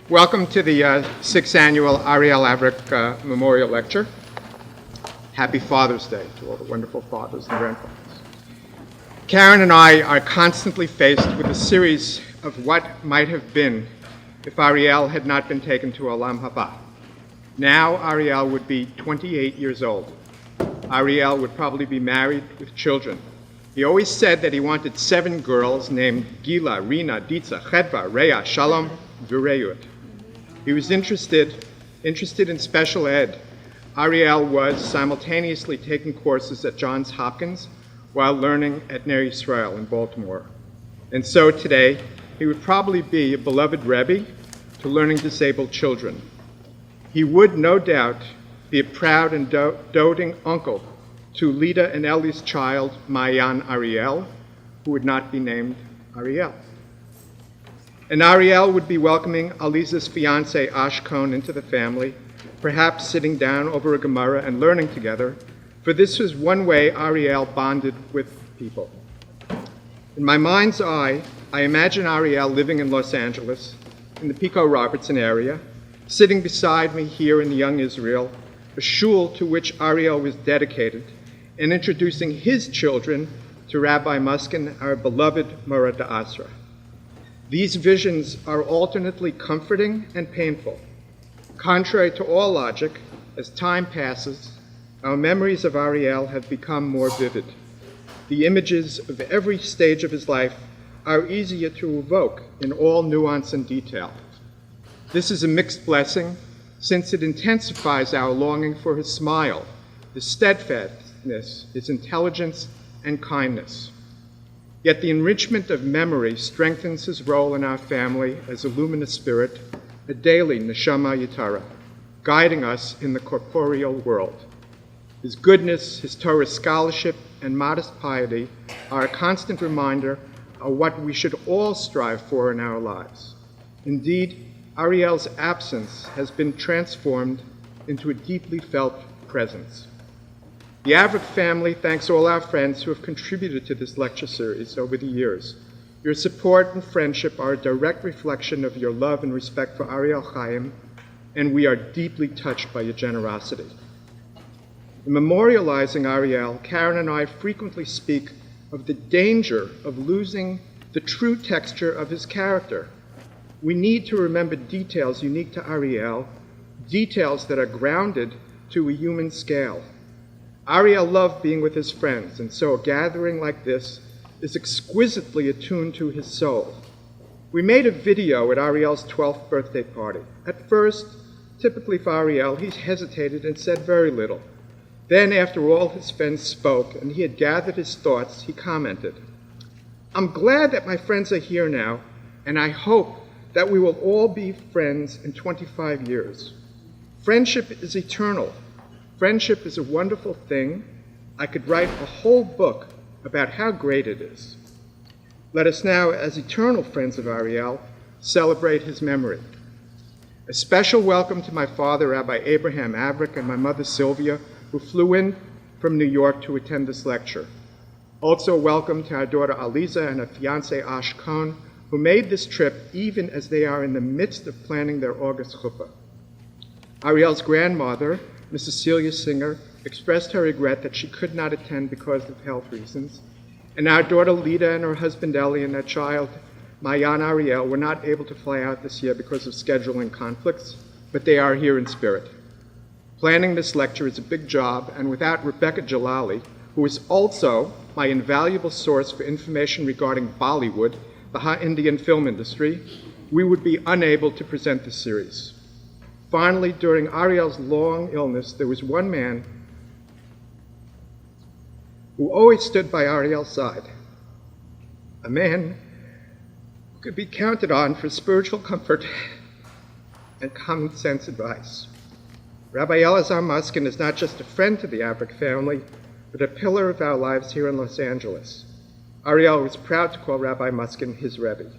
Welcome to the 6th Annual Ariel Avrech Memorial Lecture. Happy Father's Day to all the wonderful fathers and grandfathers. Karen and I are constantly faced with a series of what might have been if Ariel had not been taken to Olam Haba. Now Ariel would be 28 years old. Ariel would probably be married with children. He always said that he wanted 7 girls named Gila, Rina, Ditza, Chedva, Rhea, Shalom, Vireyut. He was interested in special ed. Ariel was simultaneously taking courses at Johns Hopkins while learning at Bnei Yisrael in Baltimore. And so today, he would probably be a beloved Rebbe to learning disabled children. He would, no doubt, be a proud and doting uncle to Lida and Ellie's child, Mayan Ariel, who would not be named Ariel. And Ariel would be welcoming Aliza's fiancé, Ashkon, into the family, perhaps sitting down over a Gemara and learning together, for this was one way Ariel bonded with people. In my mind's eye, I imagine Ariel living in Los Angeles, in the Pico Robertson area, sitting beside me here in the Young Israel, a shul to which Ariel was dedicated, and introducing his children to Rabbi Muskin, our beloved Mora D'Asra. These visions are alternately comforting and painful. Contrary to all logic, as time passes, our memories of Ariel have become more vivid. The images of every stage of his life are easier to evoke in all nuance and detail. This is a mixed blessing, since it intensifies our longing for his smile, his steadfastness, his intelligence, and kindness. Yet the enrichment of memory strengthens his role in our family as a luminous spirit, a daily neshama yitara, guiding us in the corporeal world. His goodness, his Torah scholarship, and modest piety are a constant reminder of what we should all strive for in our lives. Indeed, Ariel's absence has been transformed into a deeply felt presence. The Avrech family thanks all our friends who have contributed to this lecture series over the years. Your support and friendship are a direct reflection of your love and respect for Ariel Chaim, and we are deeply touched by your generosity. In memorializing Ariel, Karen and I frequently speak of the danger of losing the true texture of his character. We need to remember details unique to Ariel, details that are grounded to a human scale. Ariel loved being with his friends, and so a gathering like this is exquisitely attuned to his soul. We made a video at Ariel's 12th birthday party. At first, typically for Ariel, he hesitated and said very little. Then, after all his friends spoke and he had gathered his thoughts, he commented, "I'm glad that my friends are here now, and I hope that we will all be friends in 25 years. Friendship is eternal. Friendship is a wonderful thing. I could write a whole book about how great it is." Let us now, as eternal friends of Ariel, celebrate his memory. A special welcome to my father, Rabbi Abraham Avrech, and my mother, Sylvia, who flew in from New York to attend this lecture. Also welcome to our daughter, Aliza, and her fiancé, Ashkon, who made this trip even as they are in the midst of planning their August chuppah. Ariel's grandmother, Mrs. Celia Singer, expressed her regret that she could not attend because of health reasons, and our daughter Lida and her husband Ellie and their child Mayan Ariel were not able to fly out this year because of scheduling conflicts, but they are here in spirit. Planning this lecture is a big job, and without Rebecca Jalali, who is also my invaluable source for information regarding Bollywood, the Indian film industry, we would be unable to present this series. Finally, during Ariel's long illness, there was one man who always stood by Ariel's side, a man who could be counted on for spiritual comfort and common sense advice. Rabbi Elazar Muskin is not just a friend to the Avrech family, but a pillar of our lives here in Los Angeles. Ariel was proud to call Rabbi Muskin his Rebbe.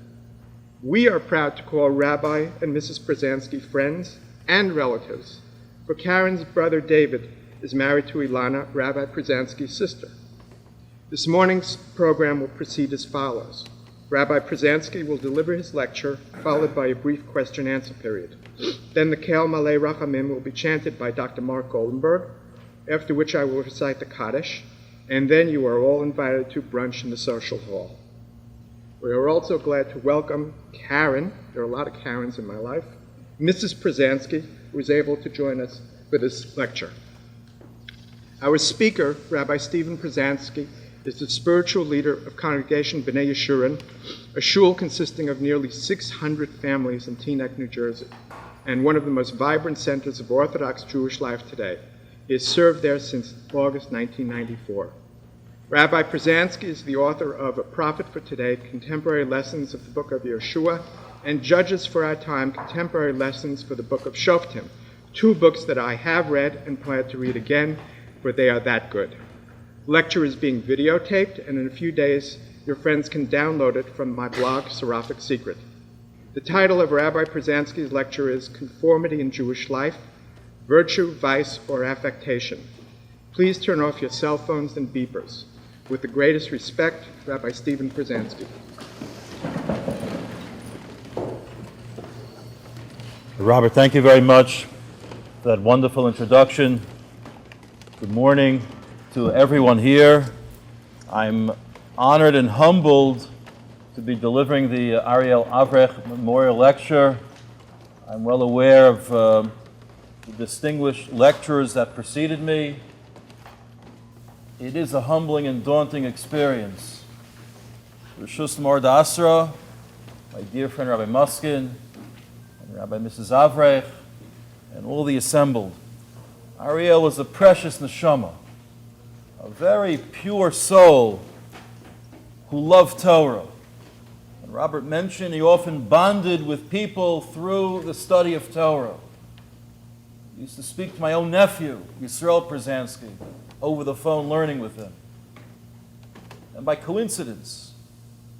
We are proud to call Rabbi and Mrs. Pruzansky friends and relatives, for Karen's brother David is married to Ilana, Rabbi Pruzansky's sister. This morning's program will proceed as follows. Rabbi Pruzansky will deliver his lecture, followed by a brief question-answer period. Then the Kel Malei Rachamim will be chanted by Dr. Mark Goldenberg, after which I will recite the Kaddish, and then you are all invited to brunch in the social hall. We are also glad to welcome Karen, there are a lot of Karens in my life, Mrs. Pruzansky, who is able to join us for this lecture. Our speaker, Rabbi Stephen Pruzansky, is the spiritual leader of Congregation Bnai Yeshurun, a shul consisting of nearly 600 families in Teaneck, New Jersey, and one of the most vibrant centers of Orthodox Jewish life today. He has served there since August 1994. Rabbi Pruzansky is the author of A Prophet for Today, Contemporary Lessons of the Book of Yeshua, and Judges for Our Time, Contemporary Lessons for the Book of Shoftim, two books that I have read and plan to read again, for they are that good. The lecture is being videotaped, and in a few days, your friends can download it from my blog, Seraphic Secret. The title of Rabbi Pruzansky's lecture is Conformity in Jewish Life, Virtue, Vice, or Affectation. Please turn off your cell phones and beepers. With the greatest respect, Rabbi Stephen Pruzansky. Robert, thank you very much for that wonderful introduction. Good morning to everyone here. I'm honored and humbled to be delivering the Ariel Avrech Memorial Lecture. I'm well aware of the distinguished lecturers that preceded me. It is a humbling and daunting experience. Rishus Morda Asra, my dear friend Rabbi Muskin, and Rabbi Mrs. Avrech, and all the assembled. Ariel was a precious neshama, a very pure soul who loved Torah. And Robert mentioned he often bonded with people through the study of Torah. I used to speak to my own nephew, Yisrael Pruzansky, over the phone learning with him. And by coincidence,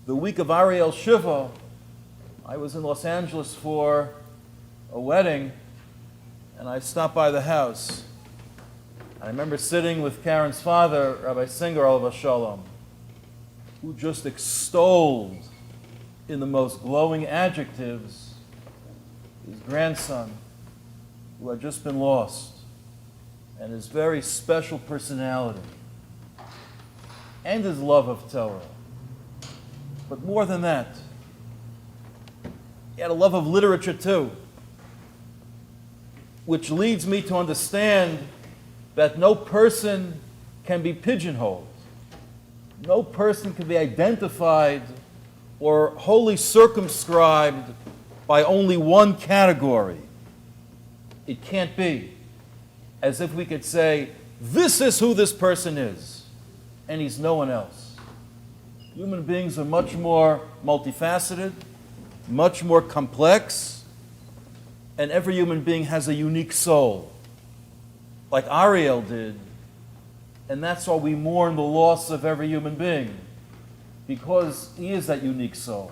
the week of Ariel Shiva, I was in Los Angeles for a wedding, and I stopped by the house. I remember sitting with Karen's father, Rabbi Singer, Olav Shalom, who just extolled in the most glowing adjectives his grandson, who had just been lost, and his very special personality, and his love of Torah. But more than that, he had a love of literature too, which leads me to understand that no person can be pigeonholed. No person can be identified or wholly circumscribed by only one category. It can't be as if we could say, this is who this person is, and he's no one else. Human beings are much more multifaceted, much more complex, and every human being has a unique soul, like Ariel did, and that's why we mourn the loss of every human being, because he is that unique soul.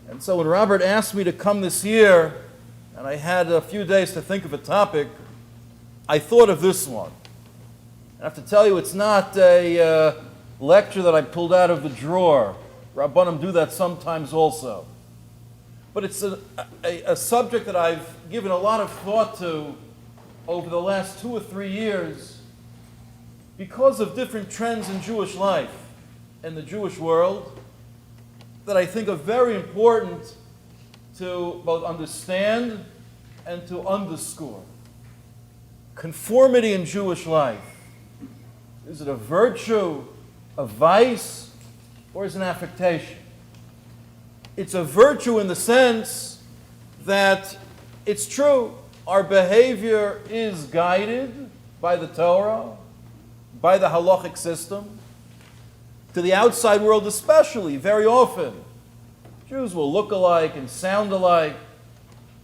And so when Robert asked me to come this year, and I had a few days to think of a topic, I thought of this one. I have to tell you, it's not a lecture that I pulled out of the drawer. Rabbanim do that sometimes also. But it's a subject that I've given a lot of thought to over the last 2 or 3 years because of different trends in Jewish life and the Jewish world that I think are very important to both understand and to underscore. Conformity in Jewish life. Is it a virtue, a vice, or is it an affectation? It's a virtue in the sense that it's true, our behavior is guided by the Torah, by the halachic system, to the outside world especially, very often. Jews will look alike and sound alike,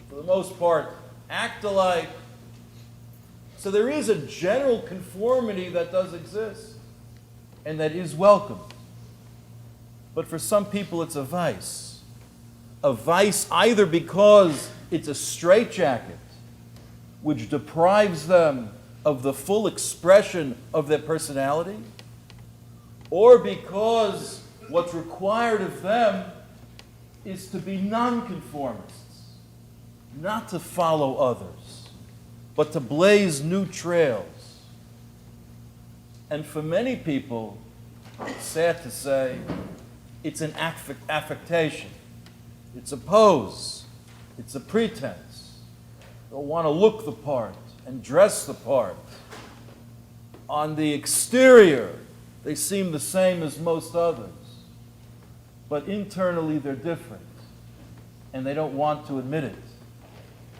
for the most part, act alike. So there is a general conformity that does exist and that is welcome. But for some people it's a vice. A vice either because it's a straitjacket which deprives them of the full expression of their personality, or because what's required of them is to be nonconformists, not to follow others, but to blaze new trails. And for many people, sad to say, it's an affectation. It's a pose. It's a pretense. They want to look the part and dress the part. On the exterior, they seem the same as most others. But internally, they're different. And they don't want to admit it.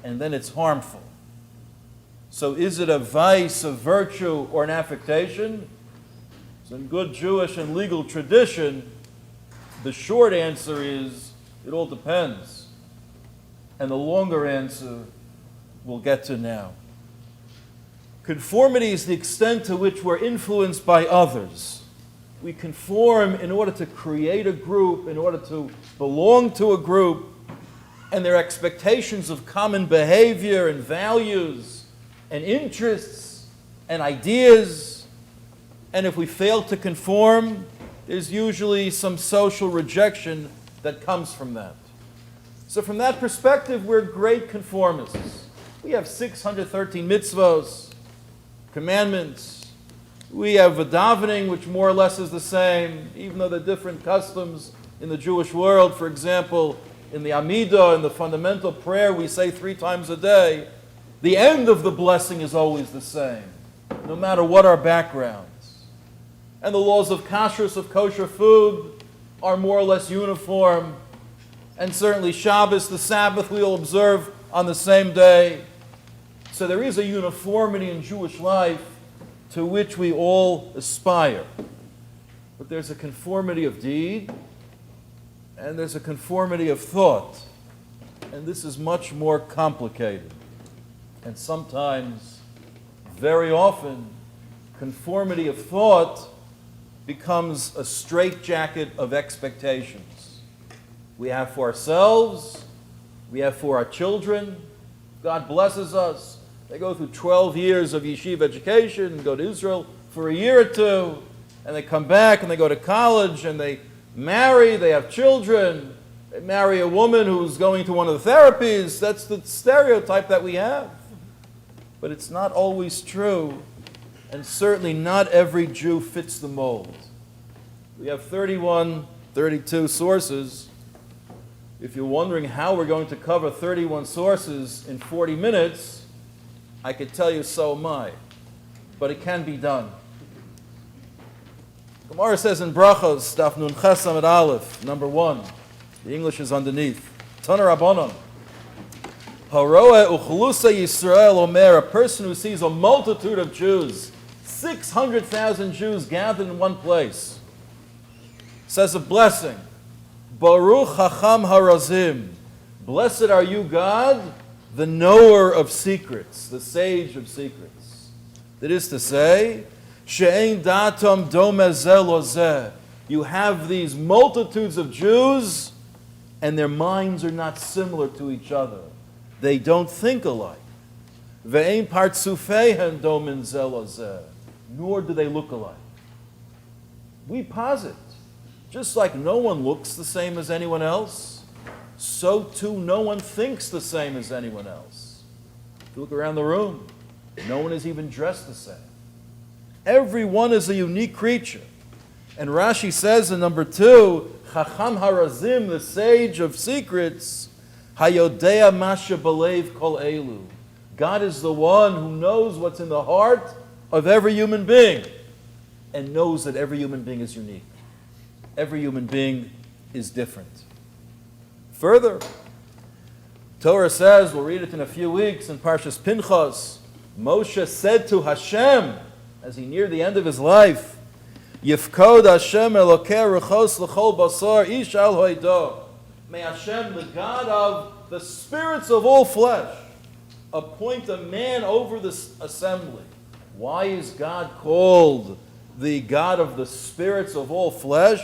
And then it's harmful. So is it a vice, a virtue, or an affectation? So in good Jewish and legal tradition, the short answer is, it all depends. And the longer answer we'll get to now. Conformity is the extent to which we're influenced by others. We conform in order to create a group, in order to belong to a group, and their expectations of common behavior and values and interests and ideas. And if we fail to conform, there's usually some social rejection that comes from that. So from that perspective, we're great conformists. We have 613 mitzvos, commandments. We have a davening, which more or less is the same, even though there are different customs in the Jewish world. For example, in the Amidah, in the fundamental prayer we say 3 times a day, the end of the blessing is always the same, no matter what our backgrounds. And the laws of kashrus, of kosher food, are more or less uniform. And certainly Shabbos, the Sabbath, we all observe on the same day. So there is a uniformity in Jewish life to which we all aspire. But there's a conformity of deed, and there's a conformity of thought. And this is much more complicated. And sometimes, very often, conformity of thought becomes a straitjacket of expectations. We have for ourselves, we have for our children. God blesses us. They go through 12 years of yeshiva education, go to Israel for a year or two, and they come back and they go to college and they marry, they have children. They marry a woman who's going to one of the therapies. That's the stereotype that we have. But it's not always true, and certainly not every Jew fits the mold. We have 31, 32 sources. If you're wondering how we're going to cover 31 sources in 40 minutes, I could tell you so am I. But it can be done. Gemara says in Brachos, Daf Nun Ches Amud Aleph, number 1. The English is underneath. Tana Rabbanon. Haroeh uchlusa Yisrael omer, a person who sees a multitude of Jews, 600,000 Jews gathered in one place, says a blessing. Baruch Chacham Harazim. Blessed are you, God, the knower of secrets, the sage of secrets. That is to say, She'ein datam domeh zeh lo zeh. You have these multitudes of Jews, and their minds are not similar to each other. They don't think alike. Ve'ein partzufeihen domin zeh lo zeh. Nor do they look alike. We posit, just like no one looks the same as anyone else, so too no one thinks the same as anyone else. If you look around the room, no one is even dressed the same. Everyone is a unique creature. And Rashi says in number 2, Chacham Harazim, the sage of secrets, Hayodea Masha Balev Kol Elu. God is the one who knows what's in the heart of every human being, and knows that every human being is unique. Every human being is different. Further, Torah says, we'll read it in a few weeks in Parshas Pinchas, Moshe said to Hashem, as he neared the end of his life, Yifkod Hashem Elokeh Ruchos L'chol Basar Ish Al Hoido. May Hashem, the God of the spirits of all flesh, appoint a man over this assembly. Why is God called the God of the spirits of all flesh?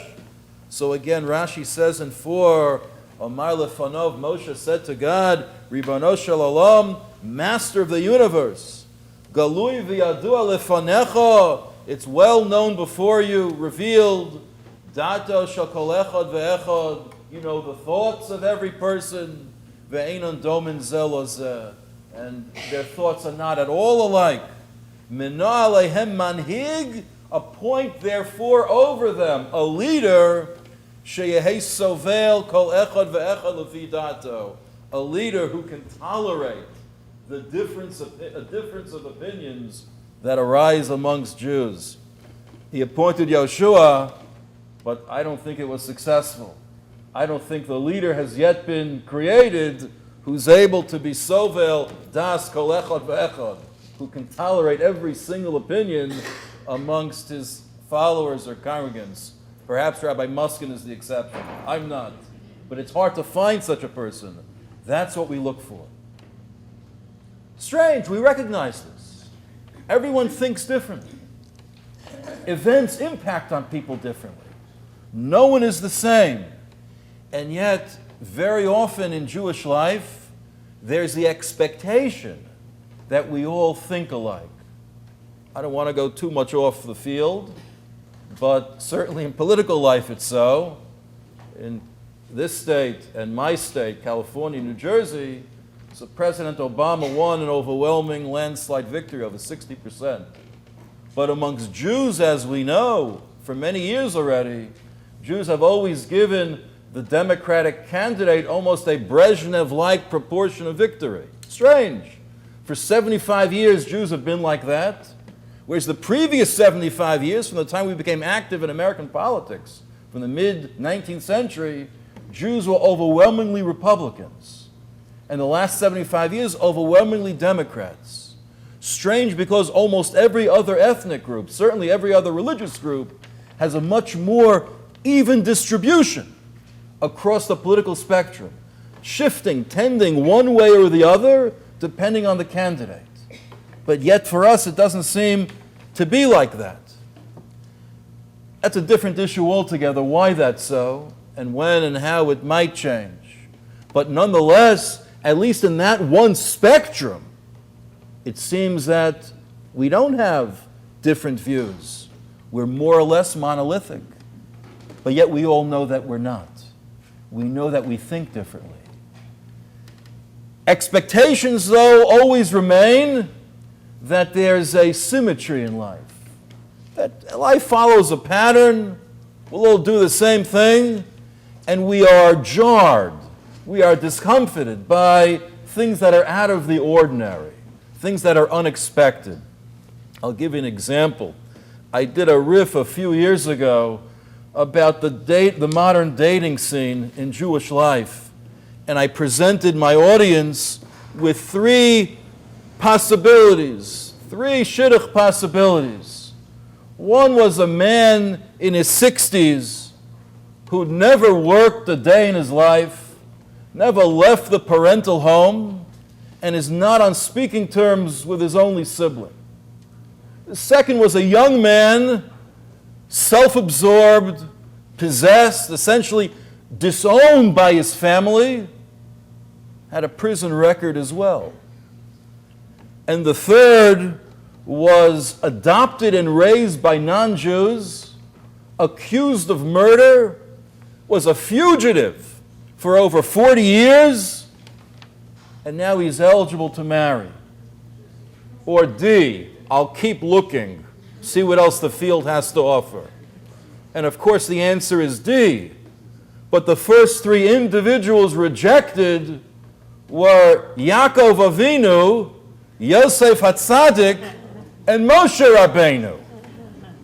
So again, Rashi says in 4, Omar Lefanov, Moshe said to God, Ribbono Shel Olam, Master of the universe, Galui v'yadua lefanecha, it's well known before you, revealed, Dato shel kol echad ve'echad, you know the thoughts of every person, ve'einon domin ze lo ze, and their thoughts are not at all alike. Mina alehem manhig, appoint therefore over them a leader, sheyehei sovel kol echad ve'echad lefi dato, a leader who can tolerate the difference of opinions that arise amongst Jews. He appointed Yeshua, but I don't think it was successful. I don't think the leader has yet been created who's able to be sovel das kol echad ve'echad, who can tolerate every single opinion amongst his followers or congregants. Perhaps Rabbi Muskin is the exception. I'm not. But it's hard to find such a person. That's what we look for. Strange, we recognize this. Everyone thinks differently. Events impact on people differently. No one is the same. And yet, very often in Jewish life, there's the expectation that we all think alike. I don't want to go too much off the field, but certainly in political life it's so. In this state and my state, California, New Jersey, so President Obama won an overwhelming landslide victory over 60%. But amongst Jews, as we know, for many years already, Jews have always given the Democratic candidate almost a Brezhnev-like proportion of victory. Strange. For 75 years, Jews have been like that, whereas the previous 75 years, from the time we became active in American politics, from the mid-19th century, Jews were overwhelmingly Republicans. And the last 75 years, overwhelmingly Democrats. Strange because almost every other ethnic group, certainly every other religious group, has a much more even distribution across the political spectrum, shifting, tending one way or the other, depending on the candidate. But yet for us, it doesn't seem to be like that. That's a different issue altogether, why that's so, and when and how it might change. But nonetheless, at least in that one spectrum, it seems that we don't have different views. We're more or less monolithic. But yet we all know that we're not. We know that we think differently. Expectations, though, always remain that there's a symmetry in life. That life follows a pattern, we'll all do the same thing, and we are jarred, we are discomfited by things that are out of the ordinary, things that are unexpected. I'll give you an example. I did a riff a few years ago about the modern dating scene in Jewish life, and I presented my audience with three possibilities, three shidduch possibilities. One was a man in his 60s who'd never worked a day in his life, never left the parental home, and is not on speaking terms with his only sibling. The second was a young man, self-absorbed, possessed, essentially disowned by his family, had a prison record as well. And the third was adopted and raised by non-Jews, accused of murder, was a fugitive for over 40 years, and now he's eligible to marry. Or D, I'll keep looking, see what else the field has to offer. And of course the answer is D. But the first three individuals rejected were Yaakov Avinu, Yosef HaTzadik, and Moshe Rabbeinu.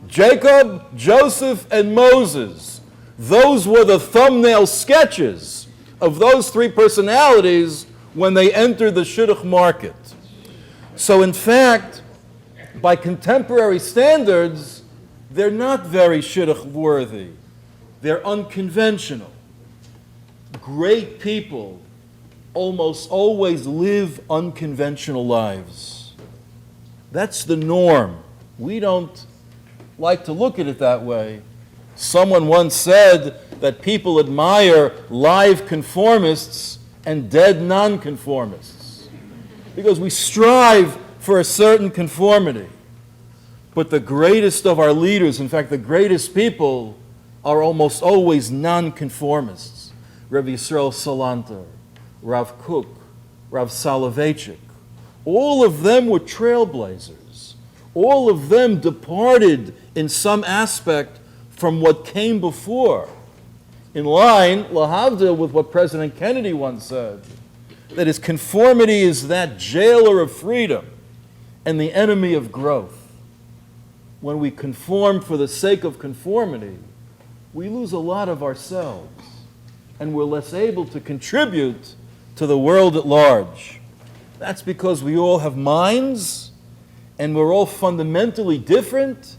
Jacob, Joseph, and Moses. Those were the thumbnail sketches of those three personalities when they entered the shidduch market. So in fact, by contemporary standards, they're not very shidduch worthy. They're unconventional. Great people almost always live unconventional lives. That's the norm. We don't like to look at it that way. Someone once said that people admire live conformists and dead nonconformists because we strive for a certain conformity. But the greatest of our leaders, in fact, the greatest people, are almost always nonconformists. Rabbi Yisrael Salanter, Rav Kook, Rav Soloveitchik. All of them were trailblazers. All of them departed in some aspect from what came before. In line, lahavdil, with what President Kennedy once said, that his conformity is that jailer of freedom and the enemy of growth. When we conform for the sake of conformity, we lose a lot of ourselves, and we're less able to contribute to the world at large. That's because we all have minds, and we're all fundamentally different,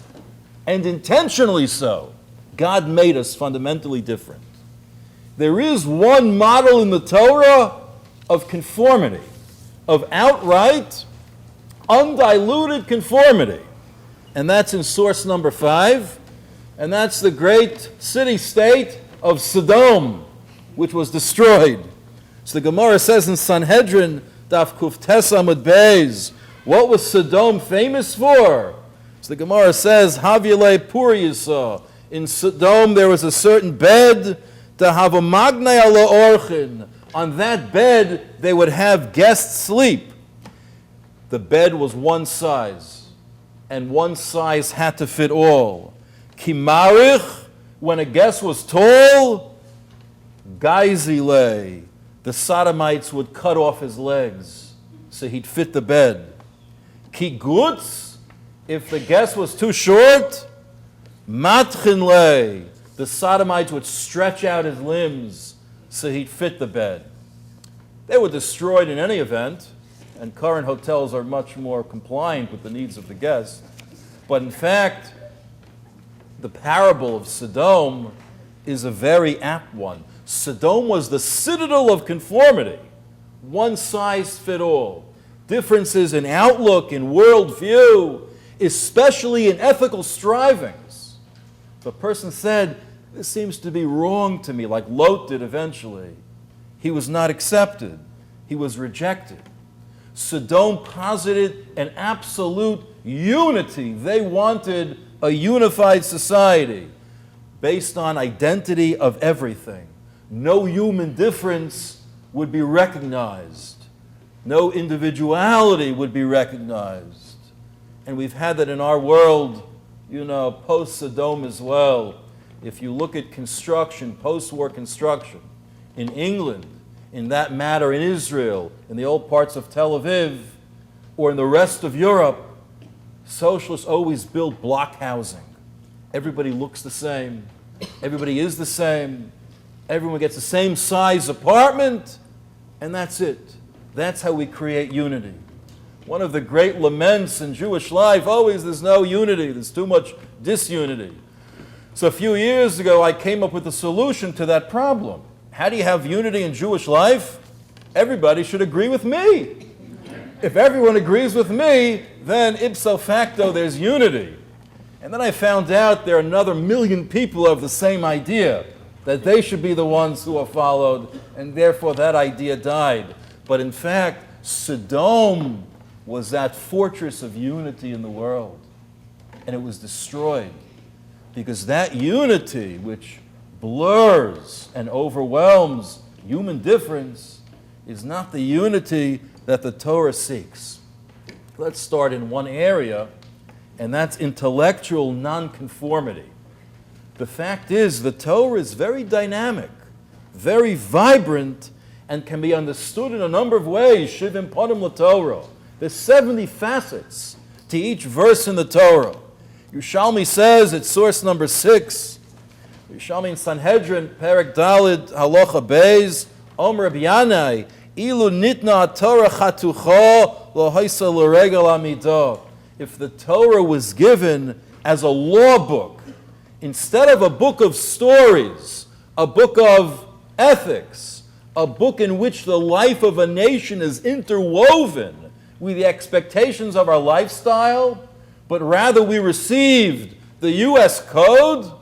and intentionally so. God made us fundamentally different. There is one model in the Torah of conformity, of outright, undiluted conformity. And that's in source number 5. And that's the great city-state of Sodom, which was destroyed. So the Gemara says in Sanhedrin, Daf Kuf Tes Amud Beis, what was Sodom famous for? So the Gemara says, Havyele Pur Yisa. In Sodom there was a certain bed, to have a magnei ala orchin. On that bed they would have guests sleep. The bed was one size, and one size had to fit all. Kimarich, when a guest was tall, Gaizile, the Sodomites would cut off his legs so he'd fit the bed. Kigutz, if the guest was too short, Matchinle, the Sodomites would stretch out his limbs so he'd fit the bed. They were destroyed in any event, and current hotels are much more compliant with the needs of the guest. But in fact, the parable of Sodom is a very apt one. Sodom was the citadel of conformity. One size fit all. Differences in outlook, in worldview, especially in ethical strivings. If a person said, this seems to be wrong to me, like Lot did eventually, he was not accepted. He was rejected. Sodom posited an absolute unity. They wanted a unified society based on identity of everything. No human difference would be recognized. No individuality would be recognized. And we've had that in our world, post-Sodom as well. If you look at construction, post-war construction, in England, in that matter in Israel, in the old parts of Tel Aviv, or in the rest of Europe, socialists always build block housing. Everybody looks the same. Everybody is the same. Everyone gets the same size apartment, and that's it. That's how we create unity. One of the great laments in Jewish life, always there's no unity, there's too much disunity. So a few years ago, I came up with a solution to that problem. How do you have unity in Jewish life? Everybody should agree with me. If everyone agrees with me, then ipso facto there's unity. And then I found out there are another million people who have the same idea, that they should be the ones who are followed, and therefore that idea died. But in fact, Sodom was that fortress of unity in the world, and it was destroyed. Because that unity, which blurs and overwhelms human difference, is not the unity that the Torah seeks. Let's start in one area, and that's intellectual nonconformity. The fact is, the Torah is very dynamic, very vibrant, and can be understood in a number of ways. Shivim panim l'Torah. There's 70 facets to each verse in the Torah. Yerushalmi says, it's source number 6, Yerushalmi in Sanhedrin, Perek Dalid, Halacha Beis, Omer Rabbi Yanai, Ilu nitna Torah chatucha lo haisa l'regel amidah. If the Torah was given as a law book, instead of a book of stories, a book of ethics, a book in which the life of a nation is interwoven with the expectations of our lifestyle, but rather we received the U.S. Code,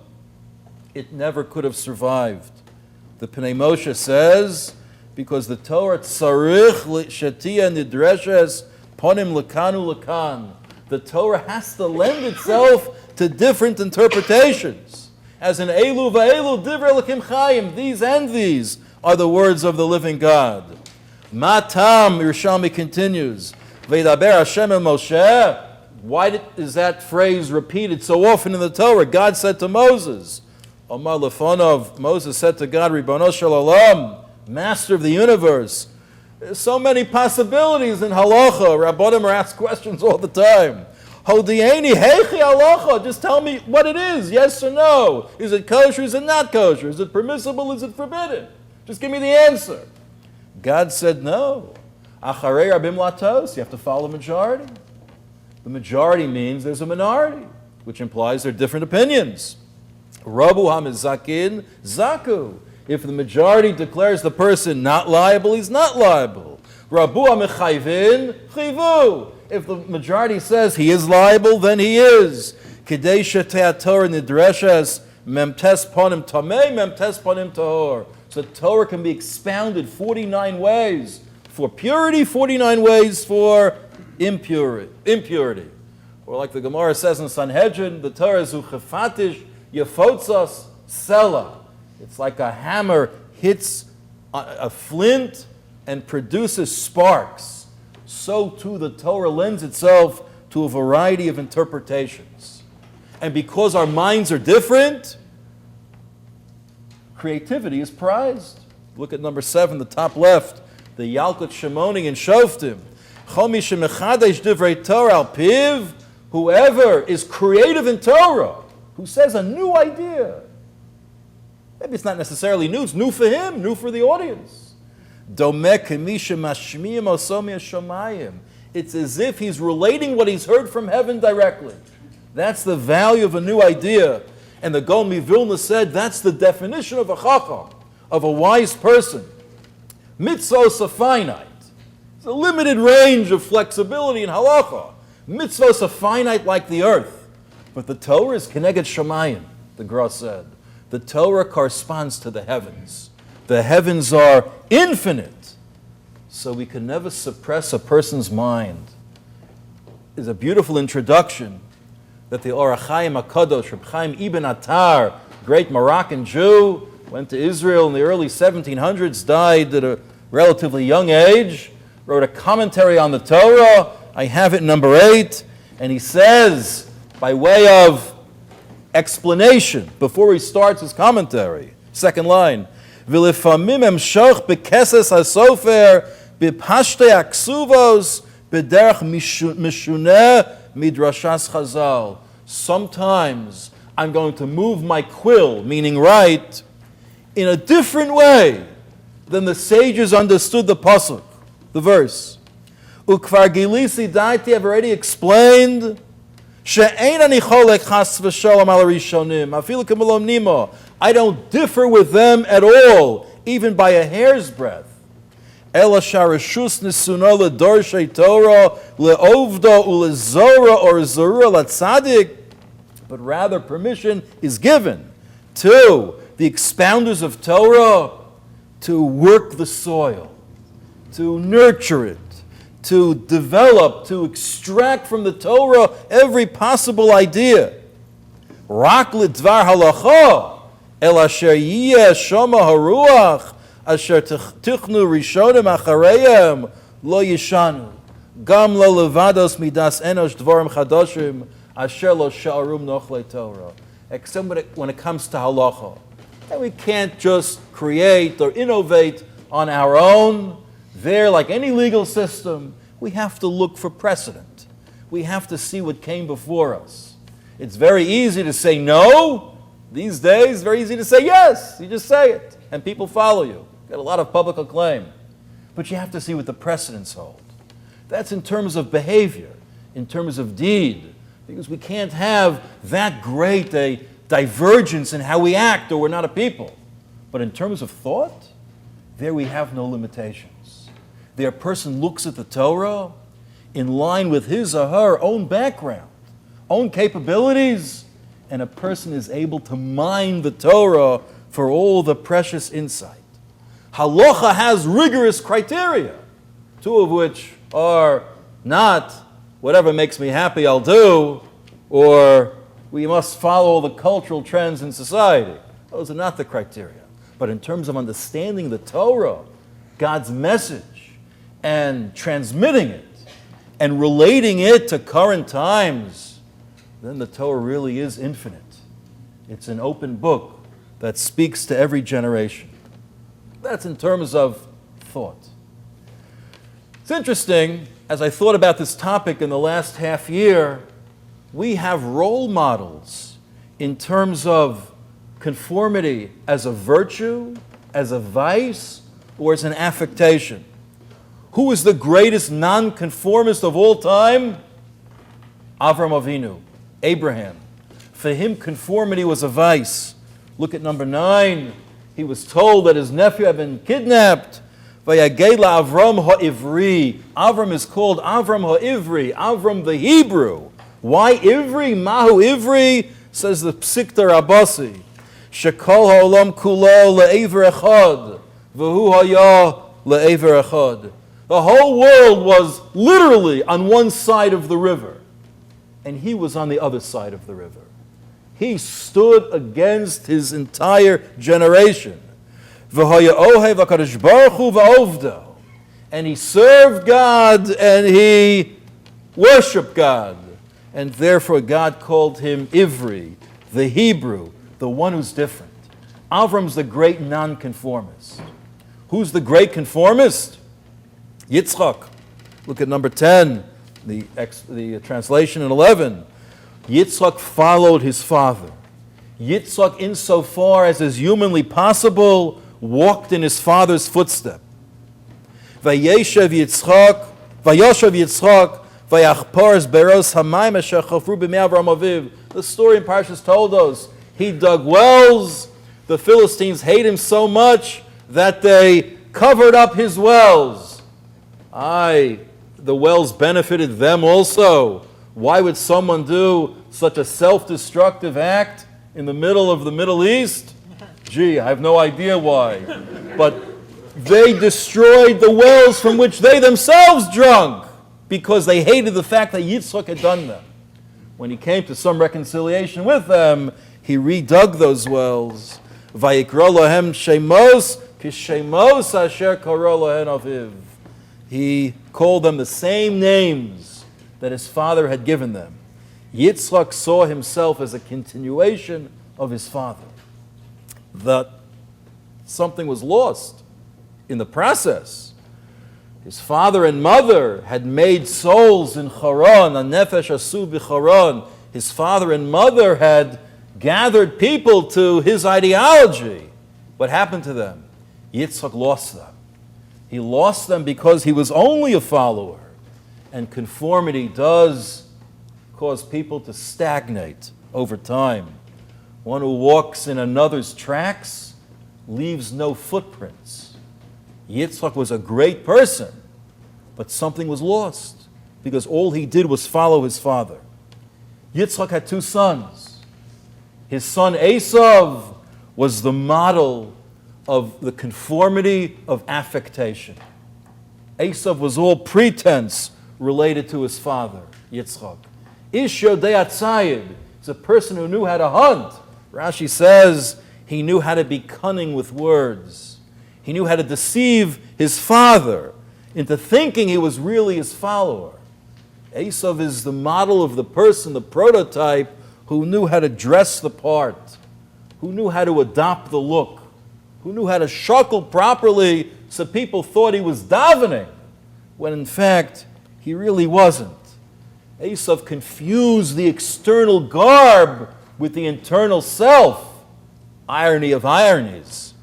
it never could have survived. The Pnei Moshe says, because the Torah tzarich shetia nidreshes ponim lekanu lekan. The Torah has to lend itself to different interpretations. as in Elu va'elu divrei Elokim chayim. These and these are the words of the living God. Matam, Yerushalmi continues, Veidaber Hashem el Moshe. Why is that phrase repeated so often in the Torah? God said to Moses, Omar lefonov, Moses said to God, Ribono shel olam, Master of the universe. There's so many possibilities in halacha. Rabbanim are asked questions all the time. Hodieni heichi halacha. Just tell me what it is, yes or no. Is it kosher, is it not kosher? Is it permissible, is it forbidden? Just give me the answer. God said no. Acharei rabim latos. You have to follow the majority. The majority means there's a minority, which implies there are different opinions. Rabu hamizakin zaku. If the majority declares the person not liable, he's not liable. Rabu hamechayvin chivu. If the majority says he is liable, then he is. Kedei shetei Torah nidreshes memtes ponim tamei, memtes ponim tahor. So Torah can be expounded 49 ways for purity, 49 ways for impurity. Or like the Gemara says in Sanhedrin, the Torah is uchefatish yefotzas sela. It's like a hammer hits a flint and produces sparks. So too the Torah lends itself to a variety of interpretations. And because our minds are different, creativity is prized. Look at number 7, the top left, the Yalkut Shimoni and Shoftim. Whoever is creative in Torah, who says a new idea, maybe it's not necessarily new, it's new for him, new for the audience. It's as if he's relating what he's heard from heaven directly. That's the value of a new idea. And the Gaon Mivilna said that's the definition of a chacham, of a wise person. Mitzvos are finite. It's a limited range of flexibility in halacha. Mitzvos are finite like the earth. But the Torah is keneged shamayim, the Gra said. The Torah corresponds to the heavens. The heavens are infinite. So we can never suppress a person's mind. It's a beautiful introduction that the Orach Chaim HaKadosh, Reb Chaim Ibn Attar, great Moroccan Jew, went to Israel in the early 1700s, died at a relatively young age, wrote a commentary on the Torah. I have it number 8, and he says, by way of explanation, before he starts his commentary, second line, V'lefamim emshoch bekeses hasofer b'pashtei aksuvos b'derech mishuneh midrashas chazal. Sometimes I'm going to move my quill, meaning write, in a different way than the sages understood the pasuk, the verse. Ukvar gilisi daiti, I've already explained, she'ein ani cholek chas v'shalom al rishonim, afilu k'malom nimo. I don't differ with them at all, even by a hair's breadth. Ela sharashus nisuna ledorshei Torah leovda ulezora or zorua latzadik, but rather permission is given to the expounders of Torah to work the soil, to nurture it, to develop, to extract from the Torah every possible idea. Rak lidvar halacha el asher yiyeh shoma haruach asher tichnu rishonim achareim lo yishanu gam lo levados midas enosh dvarim chadoshim asher lo sha'arum nochlei Torah. Except when it comes to halacha, and we can't just create or innovate on our own. There, like any legal system, we have to look for precedent. We have to see what came before us. It's very easy to say no. These days, very easy to say yes. You just say it, and people follow you. Get a lot of public acclaim. But you have to see what the precedents hold. That's in terms of behavior, in terms of deed, because we can't have that great a divergence in how we act, or we're not a people. But in terms of thought, there we have no limitations. There a person looks at the Torah in line with his or her own background, own capabilities, and a person is able to mine the Torah for all the precious insight. Halacha has rigorous criteria, two of which are not whatever makes me happy I'll do, or We must follow the cultural trends in society. Those are not the criteria. But in terms of understanding the Torah, God's message, and transmitting it, and relating it to current times, then the Torah really is infinite. It's an open book that speaks to every generation. That's in terms of thought. It's interesting, as I thought about this topic in the last half year, we have role models in terms of conformity as a virtue, as a vice, or as an affectation. Who is the greatest nonconformist of all time? Avram Avinu, Abraham. For him, conformity was a vice. Look at number 9. He was told that his nephew had been kidnapped. Vayagela Avram ha'ivri. Avram is called Avram ha'ivri, Avram the Hebrew. Why Ivri? Mahu Ivri, says the Psikta Rabasi. Shekol ha'olam kulo le'ever echad, v'hu haya le'ever echad. The whole world was literally on one side of the river, and he was on the other side of the river. He stood against his entire generation. V'haya ohev HaKadosh Baruch Hu v'ovdo. And he served God and he worshiped God. And therefore God called him Ivri, the Hebrew, the one who's different. Avram's the great nonconformist. Who's the great conformist? Yitzchak. Look at number 10, the translation in 11. Yitzchak followed his father. Yitzchak, insofar as is humanly possible, walked in his father's footstep. Vayeshev Yitzchak, vayachpor beros hamayim asher chafru b'mei Avraham aviv. The story in Parshas told us he dug wells. The Philistines hate him so much that they covered up his wells. The wells benefited them also. Why would someone do such a self-destructive act in the middle of the Middle East? Gee, I have no idea why. But they destroyed the wells from which they themselves drank because they hated the fact that Yitzchak had done them. When he came to some reconciliation with them, he redug those wells. Vayikra lohem shemos kishemos asher kara lohen aviv. He called them the same names that his father had given them. Yitzchak saw himself as a continuation of his father. That something was lost in the process. His father and mother had made souls in Haran, a nefesh asu b'Haran. His father and mother had gathered people to his ideology. What happened to them? Yitzchak lost them. He lost them because he was only a follower. And conformity does cause people to stagnate over time. One who walks in another's tracks leaves no footprints. Yitzchak was a great person, but something was lost because all he did was follow his father. Yitzchak had 2 sons. His son Esav was the model of the conformity of affectation. Esav was all pretense related to his father, Yitzchak. Ish Yodei Atzayid is a person who knew how to hunt. Rashi says he knew how to be cunning with words. He knew how to deceive his father into thinking he was really his follower. Esav is the model of the person, the prototype, who knew how to dress the part, who knew how to adopt the look, who knew how to shuckle properly so people thought he was davening, when in fact he really wasn't. Esav confused the external garb with the internal self. Irony of ironies.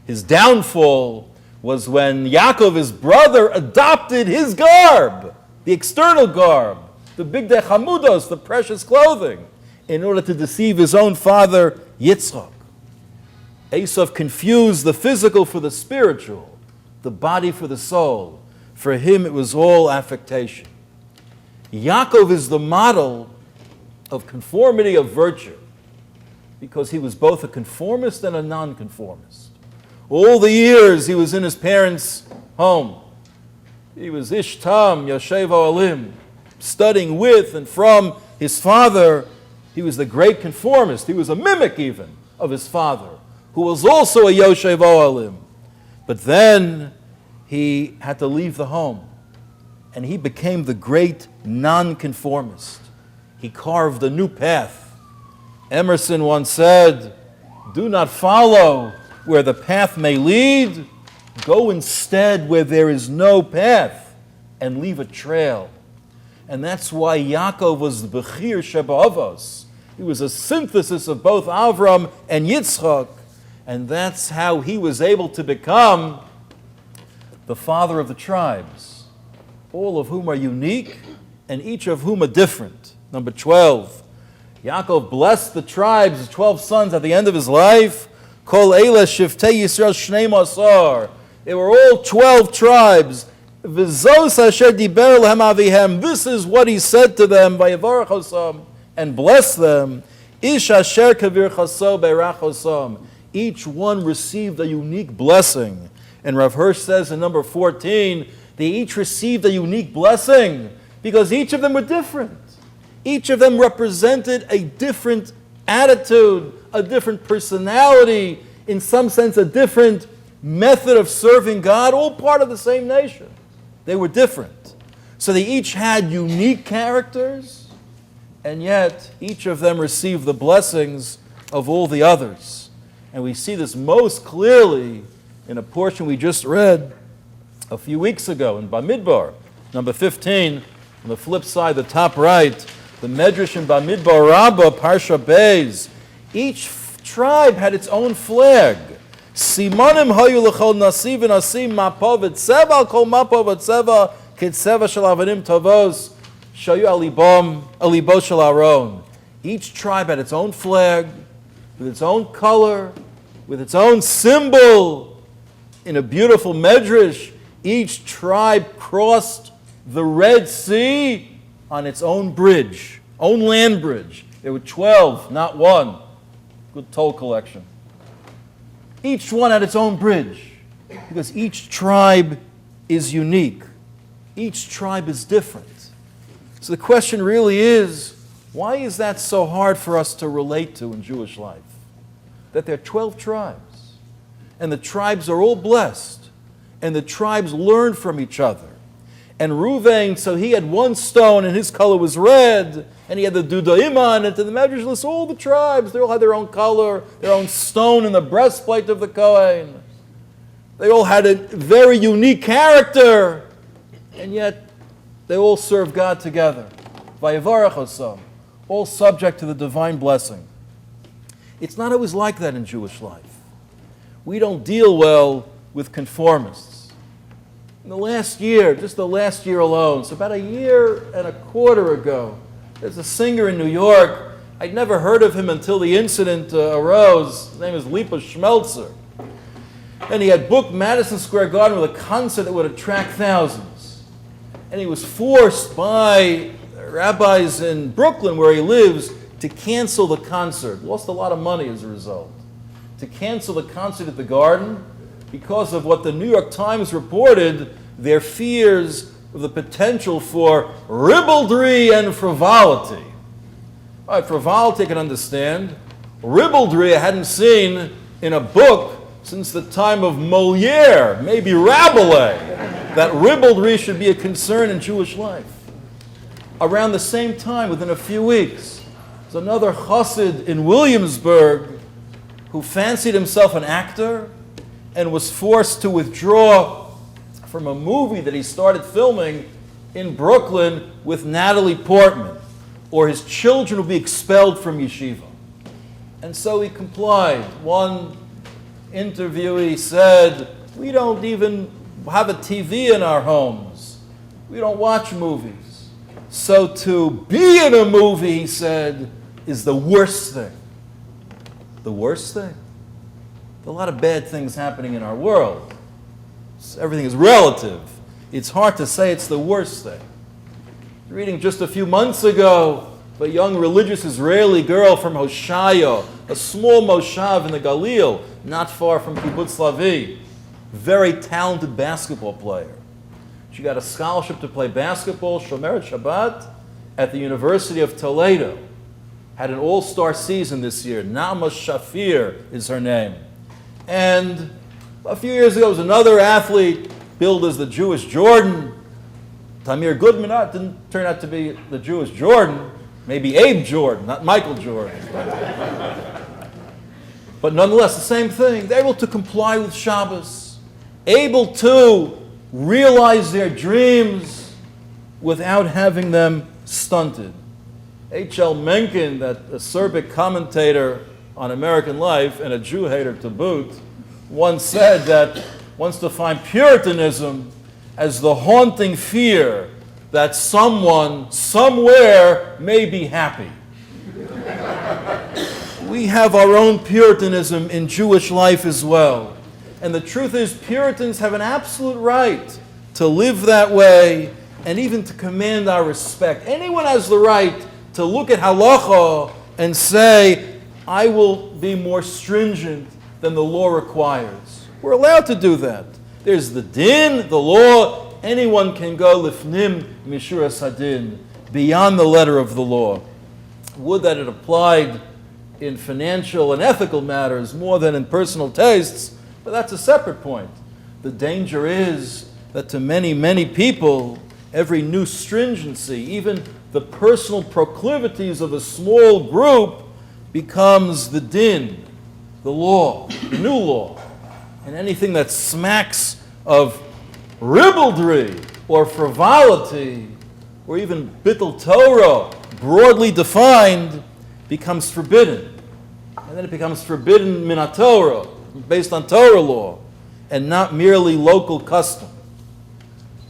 His downfall was when Yaakov, his brother, adopted his garb, the external garb, the bigdei chamudos, the precious clothing, in order to deceive his own father, Yitzchak. Esav confused the physical for the spiritual, the body for the soul. For him, it was all affectation. Yaakov is the model of conformity of virtue because he was both a conformist and a nonconformist. All the years he was in his parents' home, he was Ishtam, Yoshev Olim, studying with and from his father. He was the great conformist. He was a mimic even of his father, who was also a Yoshev Ohalim. But then he had to leave the home, and he became the great nonconformist. He carved a new path. Emerson once said, "Do not follow where the path may lead. Go instead where there is no path and leave a trail." And that's why Yaakov was the Bechir Sheba'avos. He was a synthesis of both Avram and Yitzchak. And that's how he was able to become the father of the tribes, all of whom are unique and each of whom are different. Number 12, Yaakov blessed the tribes, his 12 sons, at the end of his life. Kol eila shiftei Yisrael shnei masar. They were all 12 tribes. V'zos asher diber lehem avihem. This is what he said to them, vayevarach osam, and bless them. Ish asher kavir chaso beirach osam. Each one received a unique blessing. And Rav Hirsch says in number 14, they each received a unique blessing because each of them were different. Each of them represented a different attitude, a different personality, in some sense a different method of serving God, all part of the same nation. They were different. So they each had unique characters, and yet each of them received the blessings of all the others. And we see this most clearly in a portion we just read a few weeks ago in Bamidbar, number 15, on the flip side, the top right, the Medrash in Bamidbar Rabbah, Parsha Beis. Each tribe had its own flag. Simanim hayu l'chol nasiv v'nasim mapo v'tzeva kol mapo v'tzeva k'tzeva shel avanim tavos shayu alibo shel Aaron. Each tribe had its own flag, with its own color, with its own symbol. In a beautiful medrash, each tribe crossed the Red Sea on its own bridge, own land bridge. There were 12, not one. Good toll collection. Each one had its own bridge, because each tribe is unique. Each tribe is different. So the question really is, why is that so hard for us to relate to in Jewish life? That there are 12 tribes, and the tribes are all blessed, and the tribes learn from each other. And Reuven, so he had one stone, and his color was red, and he had the Dudaim, and to the Medrash lists all the tribes. They all had their own color, their own stone in the breastplate of the Kohen. They all had a very unique character, and yet they all served God together. Vayevarach osam, all subject to the divine blessing. It's not always like that in Jewish life. We don't deal well with conformists. In the last year, just the last year alone, so about a year and a quarter ago, there's a singer in New York. I'd never heard of him until the incident arose. His name is Lipa Schmelzer. And he had booked Madison Square Garden with a concert that would attract thousands. And he was forced by rabbis in Brooklyn, where he lives, to cancel the concert. Lost a lot of money as a result. To cancel the concert at the Garden because of what the New York Times reported, their fears of the potential for ribaldry and frivolity. All right, frivolity I can understand. Ribaldry I hadn't seen in a book since the time of Molière, maybe Rabelais, that ribaldry should be a concern in Jewish life. Around the same time, within a few weeks, there's another chassid in Williamsburg who fancied himself an actor and was forced to withdraw from a movie that he started filming in Brooklyn with Natalie Portman, or his children would be expelled from yeshiva. And so he complied. One interviewee said, "We don't even have a TV in our homes. We don't watch movies. So to be in a movie," he said, "is the worst thing." The worst thing? There's a lot of bad things happening in our world. Everything is relative. It's hard to say it's the worst thing. Reading just a few months ago, a young religious Israeli girl from Hoshaya, a small moshav in the Galil, not far from Kibbutz Lavi, very talented basketball player. She got a scholarship to play basketball, Shomeret Shabbat, at the University of Toledo. had an all-star season this year. Nama Shafir is her name. And a few years ago, there was another athlete billed as the Jewish Jordan. Tamir Goodman didn't turn out to be the Jewish Jordan. Maybe Abe Jordan, not Michael Jordan. But nonetheless, the same thing. They're able to comply with Shabbos, able to realize their dreams without having them stunted. H.L. Mencken, that acerbic commentator on American life and a Jew hater to boot, once said that wants to find Puritanism as the haunting fear that someone, somewhere, may be happy. We have our own Puritanism in Jewish life as well. And the truth is, Puritans have an absolute right to live that way and even to command our respect. Anyone has the right to look at halacha and say, I will be more stringent than the law requires. We're allowed to do that. There's the din, the law. Anyone can go lifnim mishuras hadin, beyond the letter of the law. Would that it applied in financial and ethical matters more than in personal tastes, but that's a separate point. The danger is that to many, many people, every new stringency, even the personal proclivities of a small group, becomes the din, the law, the new law. And anything that smacks of ribaldry or frivolity or even bittul Torah, broadly defined, becomes forbidden. And then it becomes forbidden min Torah, based on Torah law, and not merely local custom.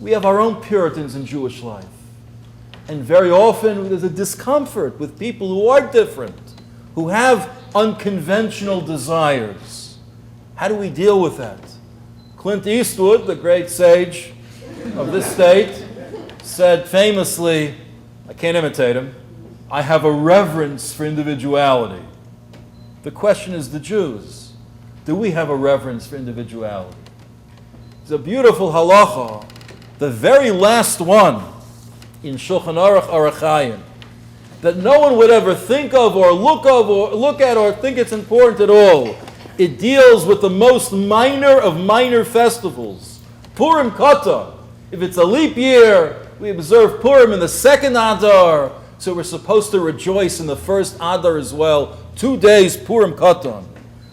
We have our own Puritans in Jewish life. And very often there's a discomfort with people who are different, who have unconventional desires. How do we deal with that? Clint Eastwood, the great sage of this state, said famously, I can't imitate him, I have a reverence for individuality. The question is the Jews. Do we have a reverence for individuality? It's a beautiful halacha, the very last one in Shulchan Aruch Arachayim, that no one would ever think of or look at or think it's important at all. It deals with the most minor of minor festivals, Purim Katan. If it's a leap year, we observe Purim in the second Adar, so we're supposed to rejoice in the first Adar as well. 2 days Purim Katan.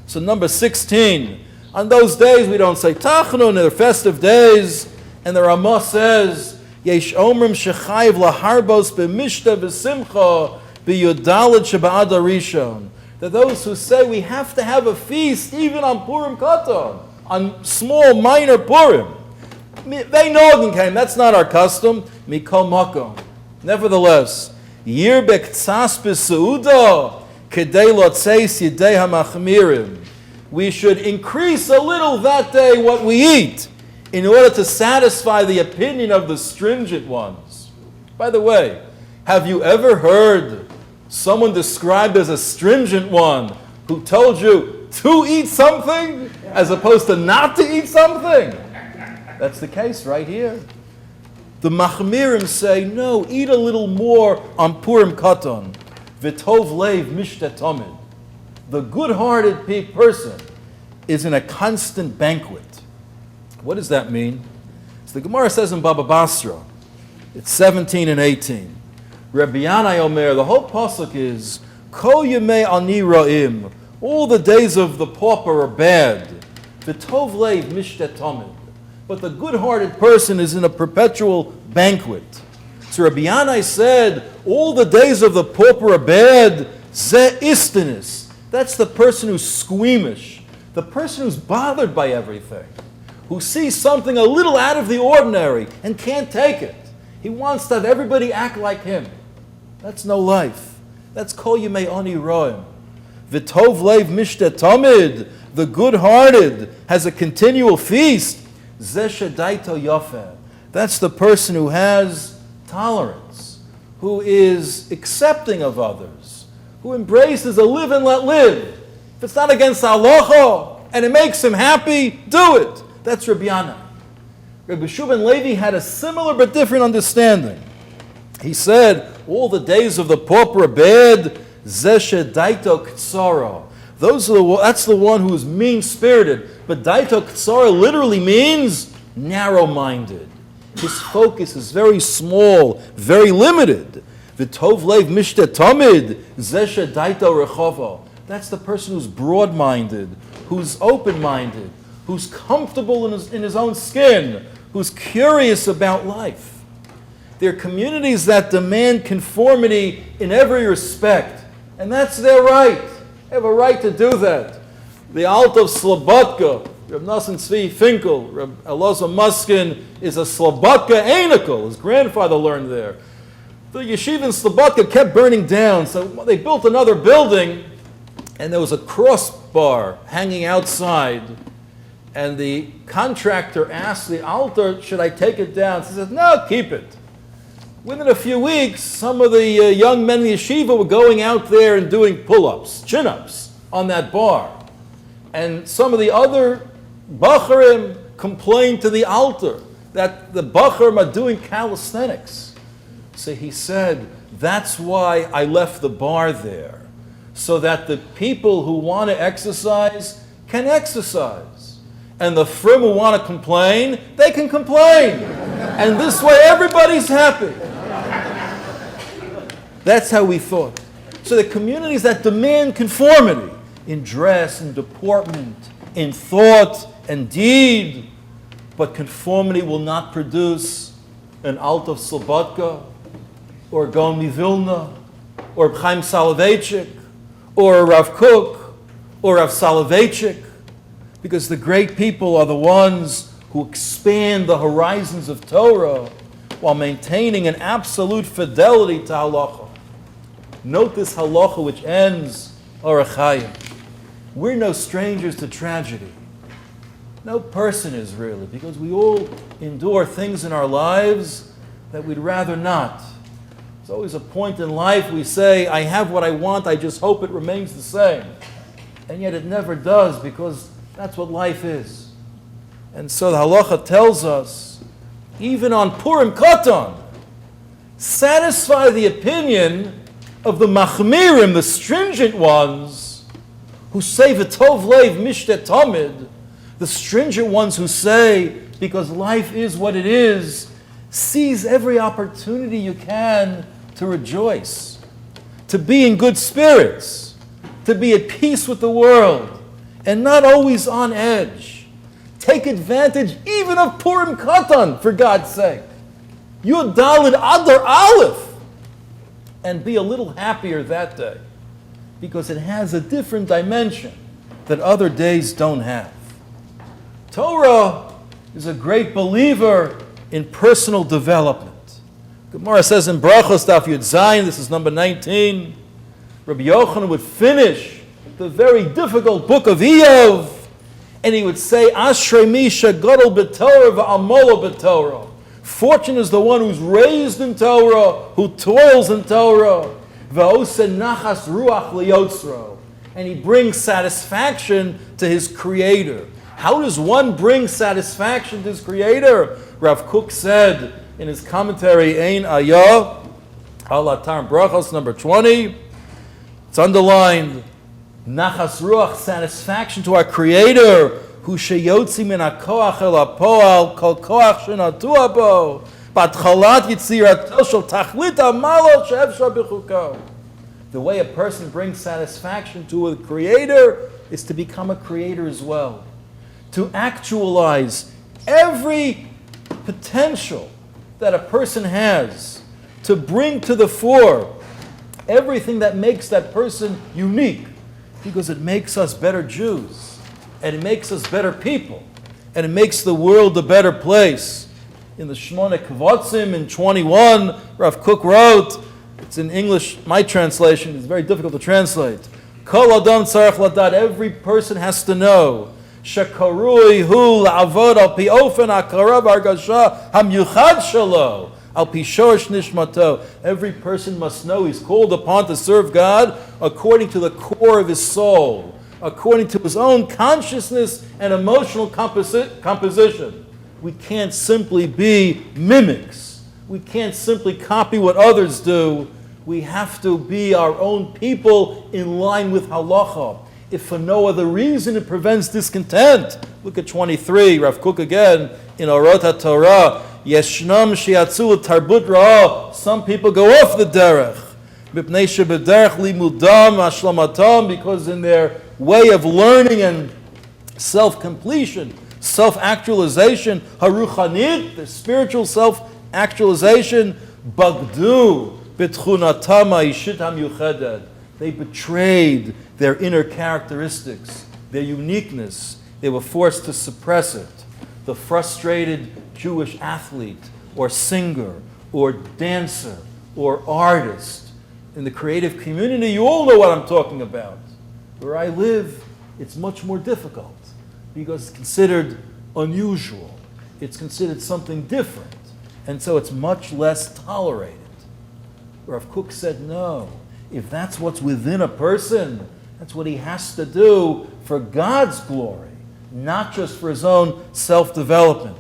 So number 16. On those days we don't say Tachnun, they're festive days, and the Ramah says, Yesh omrim shechayiv laharbos b'mishta v'simcha b'yudalad sheba'adar rishon. That those who say we have to have a feast even on Purim Katan, on small minor Purim, they know came. That's not our custom. Mikol makom. Nevertheless, yir bektsas b'seuda kedei lotzeis yidei hamachmirim. We should increase a little that day what we eat in order to satisfy the opinion of the stringent ones. By the way, have you ever heard someone described as a stringent one who told you to eat something as opposed to not to eat something? That's the case right here. The Machmirim say, no, eat a little more on Purim Katan. V'tov leiv mishta tamid. The good-hearted person is in a constant banquet. What does that mean? So the Gemara says in Baba Basra, it's 17 and 18. Rabbi Yanai Omer, the whole pasuk is, Kol yemei ani ra'im, all the days of the pauper are bad. V'tov leiv mishta tamid. But the good-hearted person is in a perpetual banquet. So Rabbi Yanai said, all the days of the pauper are bad, ze istanis. That's the person who's squeamish, the person who's bothered by everything, who sees something a little out of the ordinary and can't take it. He wants to have everybody act like him. That's no life. That's kol yemei ani roim. V'tov leiv mishta tamid. The good-hearted has a continual feast. Zeh shedaito yafeh. That's the person who has tolerance, who is accepting of others, who embraces a live and let live. If it's not against halacha and it makes him happy, do it. That's Rabbi Yanai. Rabbi Shubin Levi had a similar but different understanding. He said, all the days of the pauper are bad. Zeshe daito ktsara. That's the one who is mean-spirited. But daito ktsara literally means narrow-minded. His focus is very small, very limited. V'tov leiv mishte tamid, zeshe daito rechava. That's the person who's broad-minded, who's open-minded, who's comfortable in his own skin, who's curious about life. There are communities that demand conformity in every respect, and that's their right. They have a right to do that. The Alt of Slobodka, Reb Nosson Tzvi Finkel, Reb Elazar Muskin, is a Slobodka Anikel. His grandfather learned there. The yeshiva in Slobodka kept burning down, so they built another building, and there was a crossbar hanging outside. And the contractor asked the altar, should I take it down? He said, no, keep it. Within a few weeks, some of the young men in the yeshiva were going out there and doing pull-ups, chin-ups on that bar. And some of the other bacharim complained to the altar that the bacharim are doing calisthenics. So he said, that's why I left the bar there, so that the people who want to exercise can exercise. And the frum who want to complain, they can complain. And this way everybody's happy. That's how we thought. So the communities that demand conformity in dress and deportment, in thought and deed, but conformity will not produce an Alt of Slobodka, or Gaon Vilna, or Chaim Soloveitchik, or Rav Kook, or Rav Soloveitchik, because the great people are the ones who expand the horizons of Torah while maintaining an absolute fidelity to halacha. Note this halacha which ends Orach Chaim. We're no strangers to tragedy. No person is really, because we all endure things in our lives that we'd rather not. There's always a point in life we say, I have what I want, I just hope it remains the same. And yet it never does, because that's what life is. And so the halacha tells us, even on Purim Katan, satisfy the opinion of the machmirim, the stringent ones, who say v'tov leiv mishte tamid, the stringent ones who say, because life is what it is, seize every opportunity you can to rejoice, to be in good spirits, to be at peace with the world, and not always on edge. Take advantage even of Purim Katan, for God's sake. Yud Daled Adar Aleph, and be a little happier that day, because it has a different dimension that other days don't have. Torah is a great believer in personal development. Gemara says in Brachos Daf Yud Zayin, this is number 19, Rabbi Yochanan would finish the very difficult book of Iyov, and he would say, Ashrei mi shegadol b'Torah v'amolo b'Torah. Fortunate is the one who's raised in Torah, who toils in Torah. V'ose nachas ruach liyotzro. And he brings satisfaction to his Creator. How does one bring satisfaction to his Creator? Rav Kook said in his commentary, Ein Ayah, Al Atar Brachos, number 20, it's underlined, Nachas ruach, satisfaction to our Creator, Hu sheyotzi min hakoach el hapoal kol koach shenatu bo batchalat yitzirato shel tachlit hamalo she'efshar b'chuko. The way a person brings satisfaction to a Creator is to become a creator as well, to actualize every potential that a person has, to bring to the fore everything that makes that person unique, because it makes us better Jews. And it makes us better people. And it makes the world a better place. In the Shmona Kvotzim in 21, Rav Kook wrote, it's in English, my translation, it's very difficult to translate. Kol Adam Tzarech Ladad, every person has to know. Shekarui hu la'avod al pi ofen ha'kara v'hargasha ha'myuchad shelo al pi shorish nishmato. Every person must know he's called upon to serve God according to the core of his soul, according to his own consciousness and emotional composition. We can't simply be mimics. We can't simply copy what others do. We have to be our own people in line with halacha. If for no other reason, it prevents discontent. Look at 23, Rav Kook again, in Orot HaTorah. Yeshnam shiatzu tarbut ra'ah. Some people go off the derech. Mipnei shebederech limudam ashlamatam, because in their way of learning and self-completion, self-actualization, haruchanit, their spiritual self-actualization, bagdu bitchunatam ha'ishit hamyuchedet. They betrayed their inner characteristics, their uniqueness. They were forced to suppress it. The frustrated Jewish athlete or singer or dancer or artist. In the creative community, you all know what I'm talking about. Where I live, it's much more difficult because it's considered unusual. It's considered something different. And so it's much less tolerated. Rav Kook said, no, if that's what's within a person, that's what he has to do for God's glory, not just for his own self-development.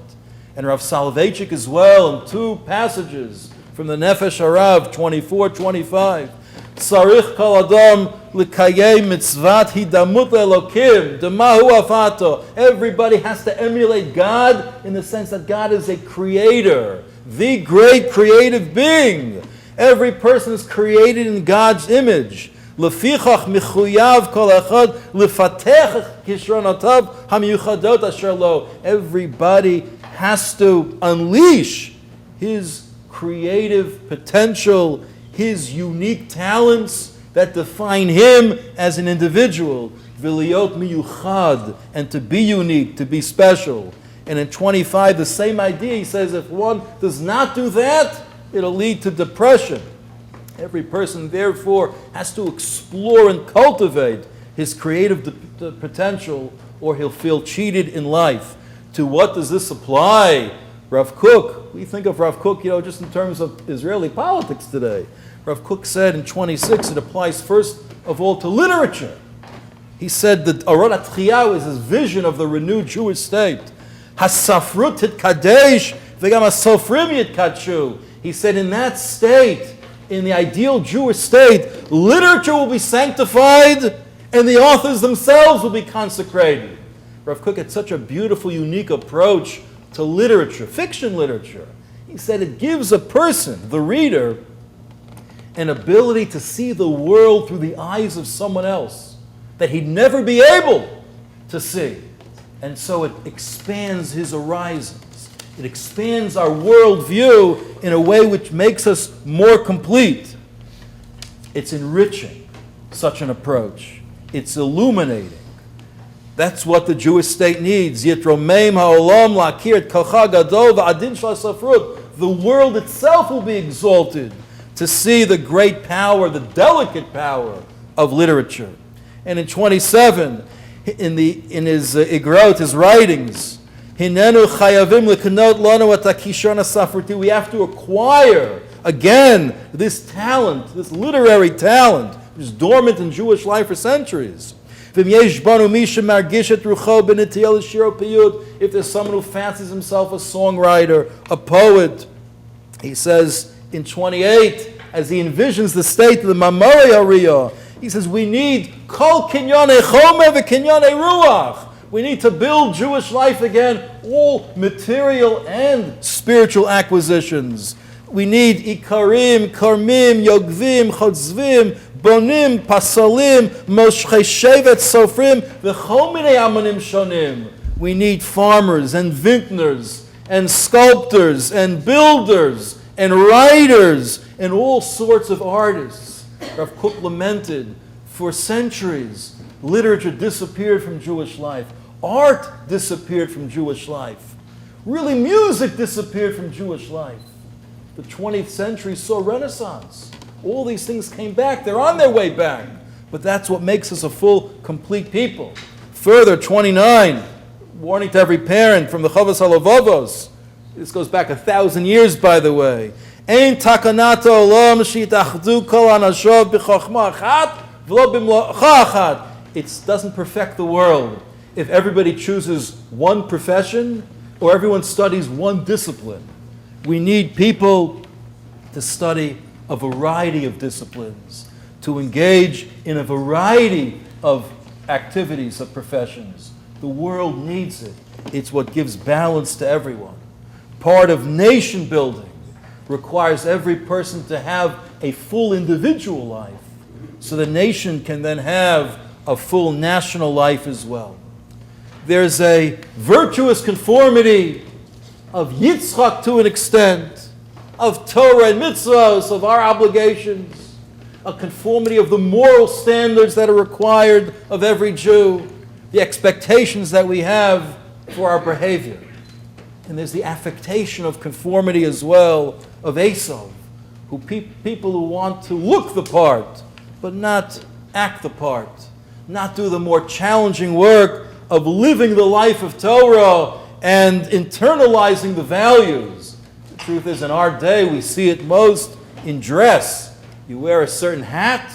And Rav Soloveitchik as well in two passages from the Nefesh Harav 24-25. Tzarich kol adam l'kayei mitzvat hidamut elokim demahu afato. Everybody has to emulate God in the sense that God is a creator, the great creative being. Every person is created in God's image. Lefichach michuyav kol echad lefatech kishronotav hamiyuchadot asher lo. Everybody has to unleash his creative potential, his unique talents that define him as an individual. V'liot miyuchad, and to be unique, to be special. And in 25, the same idea, he says, if one does not do that, it'll lead to depression. Every person, therefore, has to explore and cultivate his creative potential, or he'll feel cheated in life. To what does this apply? Rav Kook, we think of Rav Kook, just in terms of Israeli politics today. Rav Kook said in 26, it applies first of all to literature. He said that Orot HaTchiyah is his vision of the renewed Jewish state. Hasafrut titkadesh v'gam hasofrim yitkadshu. He said in that state, in the ideal Jewish state, literature will be sanctified and the authors themselves will be consecrated. Rav Kook had such a beautiful, unique approach to literature, fiction literature. He said it gives a person, the reader, an ability to see the world through the eyes of someone else that he'd never be able to see. And so it expands his horizons. It expands our worldview in a way which makes us more complete. It's enriching, such an approach. It's illuminating. That's what the Jewish state needs. Yitromeim ha'olam la'akir et kocha gadol va'adin shel hasafrut. The world itself will be exalted to see the great power, the delicate power of literature. And in 27, in his igrot, his writings, Hinenu chayavim l'kanot lanu et hakishon hasafrati. We have to acquire again this talent, this literary talent, which is dormant in Jewish life for centuries. If there's someone who fancies himself a songwriter, a poet, he says in 28, as he envisions the state of the Mamorei Ariel, he says we need kol kinyonei chomer v'kinyonei ruach. We need to build Jewish life again, all material and spiritual acquisitions. We need ikarim, karmim, yogvim, chodzvim, bonim, pasalim, moshchei shevet, sofrim, v'chol minei amanim shonim. We need farmers and vintners and sculptors and builders and writers and all sorts of artists. Rav Kook lamented for centuries. Literature disappeared from Jewish life. Art disappeared from Jewish life. Really, music disappeared from Jewish life. The 20th century saw Renaissance. All these things came back. They're on their way back. But that's what makes us a full, complete people. Further, 29, warning to every parent from the Chavos HaLevavos. This goes back 1,000 years, by the way. Ein takanat ha'olam she'itachdu kol anashav b'chochma achat v'lo b'mlocha achat. It doesn't perfect the world if everybody chooses one profession or everyone studies one discipline. We need people to study a variety of disciplines, to engage in a variety of activities, of professions. The world needs it. It's what gives balance to everyone. Part of nation building requires every person to have a full individual life, so the nation can then have a full national life as well. There's a virtuous conformity of Yitzchak to an extent, of Torah and mitzvahs, of our obligations, a conformity of the moral standards that are required of every Jew, the expectations that we have for our behavior. And there's the affectation of conformity as well, of Esau, people who want to look the part, but not act the part, not do the more challenging work of living the life of Torah and internalizing the values. The truth is, in our day, we see it most in dress. You wear a certain hat,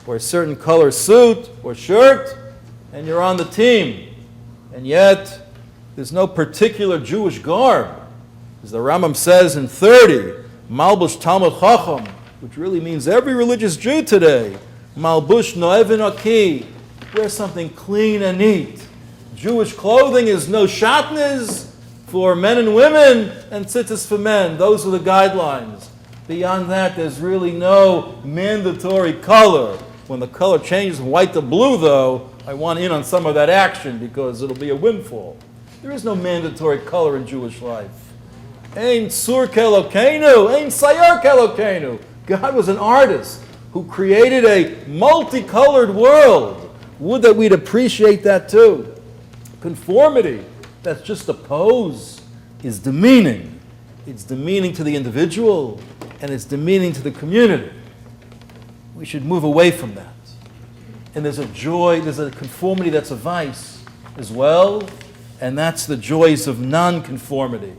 or a certain color suit or shirt, and you're on the team. And yet, there's no particular Jewish garb. As the Rambam says in 30, Malbush Talmud Chacham, which really means every religious Jew today, Malbush Noevin Aki, wear something clean and neat. Jewish clothing is no shatnez for men and women, and tzitzis for men. Those are the guidelines. Beyond that, there's really no mandatory color. When the color changes from white to blue, though, I want in on some of that action because it'll be a windfall. There is no mandatory color in Jewish life. Ein sur kelokenu, ein sayar kelokenu. God was an artist who created a multicolored world. Would that we'd appreciate that too. Conformity, that's just a pose, is demeaning. It's demeaning to the individual, and it's demeaning to the community. We should move away from that. And there's a joy, there's a conformity that's a vice as well, and that's the joys of nonconformity.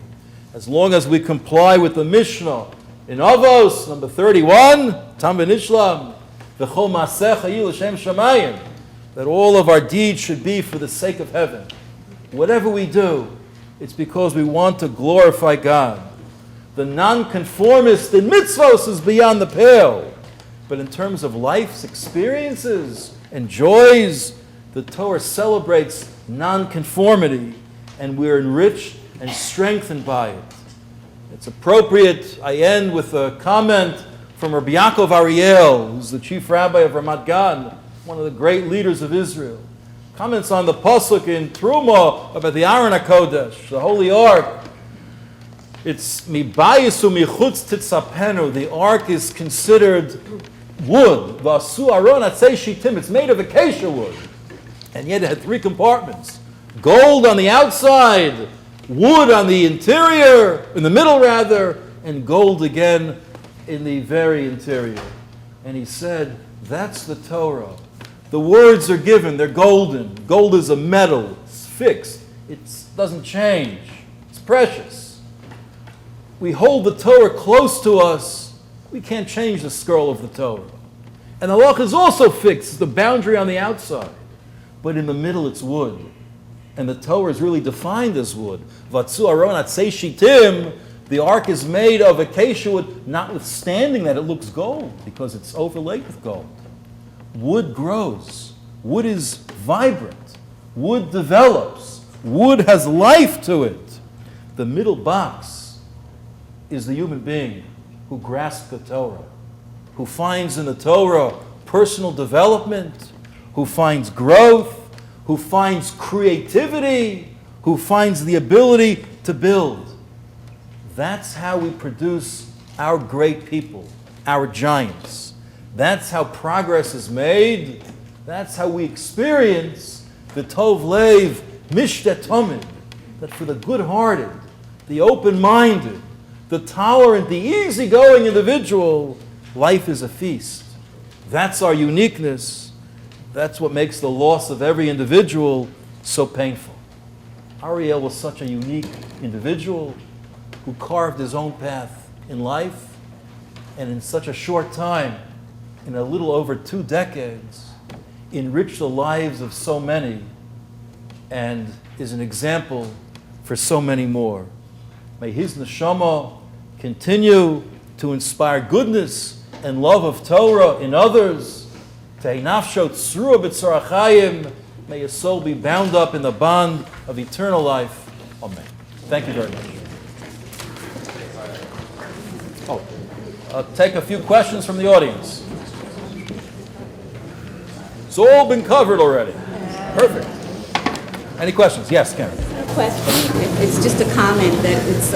As long as we comply with the Mishnah in Avos, number 31, Tam v'nishlam, v'chol ma'aseh hayu l'shem shamayim, that all of our deeds should be for the sake of heaven. Whatever we do, it's because we want to glorify God. The nonconformist in mitzvos is beyond the pale. But in terms of life's experiences and joys, the Torah celebrates nonconformity, and we're enriched and strengthened by it. It's appropriate, I end with a comment from Rabbi Yaakov Ariel, who's the chief rabbi of Ramat Gan, one of the great leaders of Israel. Comments on the pasuk in Truma about the Aron HaKodesh, the Holy Ark. It's mibayis u'michutz titzapenu. The ark is considered wood. V'asu aron atzei shitim. It's made of acacia wood. And yet it had 3 compartments. Gold on the outside, wood on the interior, in the middle rather, and gold again in the very interior. And he said, that's the Torah. The words are given, they're golden. Gold is a metal, it's fixed, it doesn't change, it's precious. We hold the Torah close to us, we can't change the scroll of the Torah. And the Halach is also fixed, it's the boundary on the outside. But in the middle it's wood. And the Torah is really defined as wood. Vatsu aron atzei shitim, the ark is made of acacia wood, notwithstanding that it looks gold, because it's overlaid with gold. Wood grows. Wood is vibrant. Wood develops. Wood has life to it. The middle box is the human being who grasps the Torah, who finds in the Torah personal development, who finds growth, who finds creativity, who finds the ability to build. That's how we produce our great people, our giants. That's how progress is made. That's how we experience the Tov Lev Mishtet Tomid, that for the good-hearted, the open-minded, the tolerant, the easygoing individual, life is a feast. That's our uniqueness. That's what makes the loss of every individual so painful. Ariel was such a unique individual who carved his own path in life, and in such a short time, in a little over 2 decades, enriched the lives of so many and is an example for so many more. May his neshama continue to inspire goodness and love of Torah in others. Tehi nafsho tzrua b'tzar hachayim. May your soul be bound up in the bond of eternal life. Amen. Thank you very much. I'll take a few questions from the audience. It's all been covered already. Perfect. Any questions? Yes, Karen. A question. It's just a comment that it's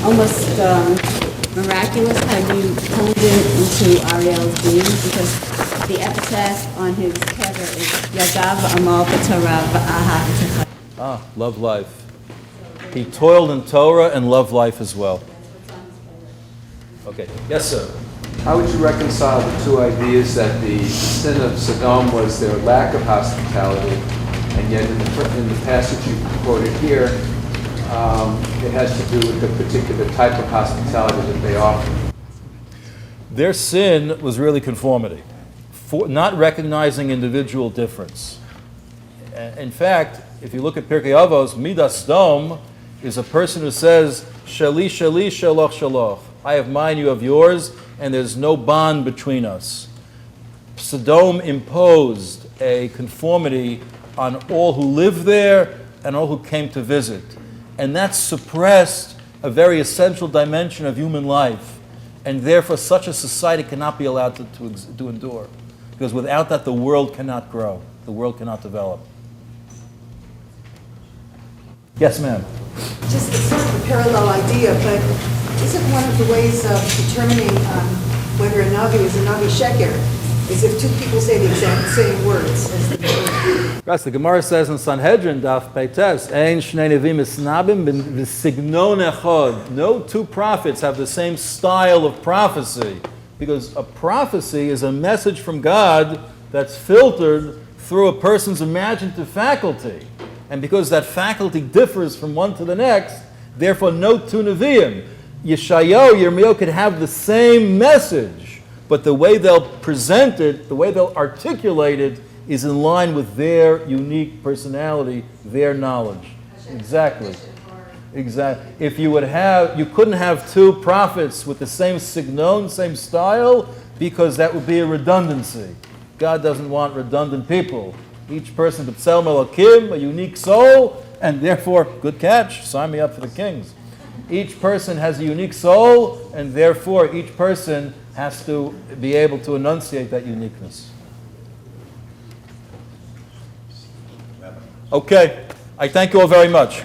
almost miraculous how you pulled it into Ariel's being, because the epitaph on his kever is Yadav Amal B'Torah V'Ahav B'Torah. Love life. He toiled in Torah and loved life as well. Okay. Yes, sir. How would you reconcile the two ideas that the sin of Sodom was their lack of hospitality, and yet in the passage you quoted here, it has to do with the particular type of hospitality that they offer? Their sin was really conformity, for not recognizing individual difference. In fact, if you look at Pirkei Avos, Midas Dom is a person who says, Shali, Shali, Shaloch, Shaloch. I have mine, you have yours, and there's no bond between us. Sodom imposed a conformity on all who lived there and all who came to visit. And that suppressed a very essential dimension of human life. And therefore, such a society cannot be allowed to endure. Because without that, the world cannot grow. The world cannot develop. Yes, ma'am. Just it's sort of a parallel idea, but isn't one of the ways of determining whether a Navi is a Navi Sheker is if two people say the exact same words as the other? Yes, the Gemara says in Sanhedrin, Daf Peites, Ein shnei nevim misnabim v'signon echad. No two prophets have the same style of prophecy, because a prophecy is a message from God that's filtered through a person's imaginative faculty. And because that faculty differs from one to the next, therefore no two Nevi'im. Yeshayahu, Yirmiyahu could have the same message, but the way they'll present it, the way they'll articulate it, is in line with their unique personality, their knowledge. Exactly. Exactly. If you couldn't have two prophets with the same signon, same style, because that would be a redundancy. God doesn't want redundant people. Each person, B'Tselem Elokim, a unique soul, and therefore, good catch, sign me up for the Kings. Each person has a unique soul, and therefore each person has to be able to enunciate that uniqueness. Okay, I thank you all very much.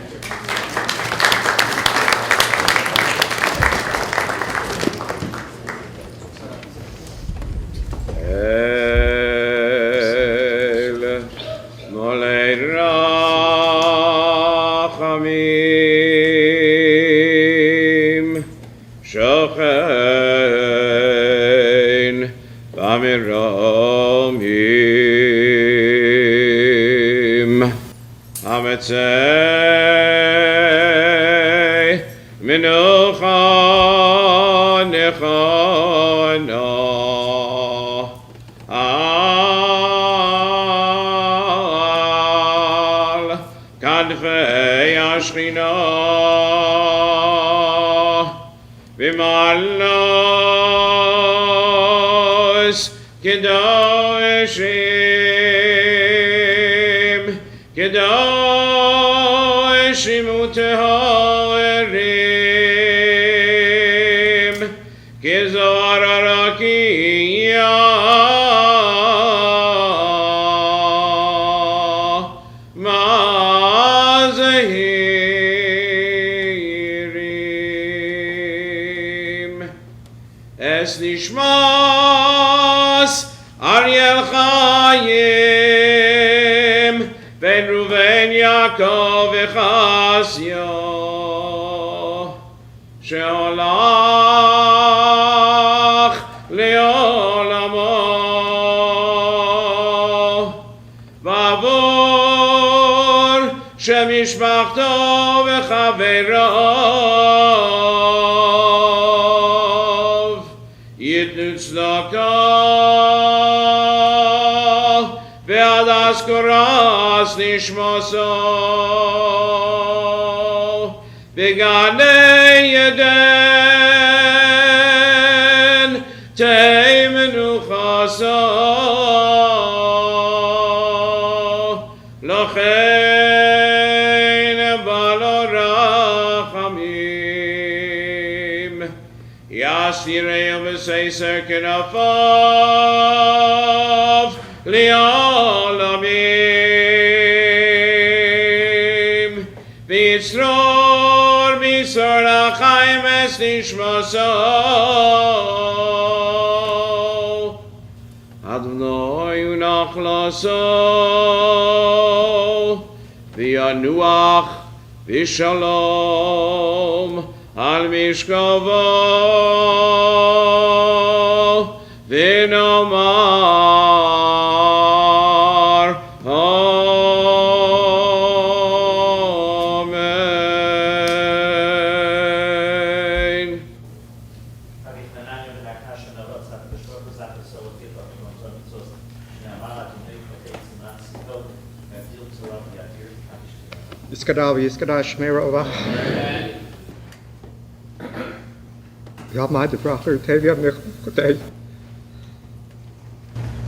Es nishmas Ariel Chaim Ben Ruven Yaakov Echasya Sheolach Leolamo Vavor Shemishmachto V'chaverov Yitnu tzedakah Ve'adas koras nishmaso V'ganei Eden Vei menuchaso Lochein balo rachamim Yasirei v'seiser kenafav Li'olamim V'yitzror b'yisor l'chaim es nishmaso Adonai unachlaso V'yanuach v'shalom al mishkavo v'nomar Amen. Yiskadal v'yiskadash me'rovach. Yalmad v'racher tevya mechotei.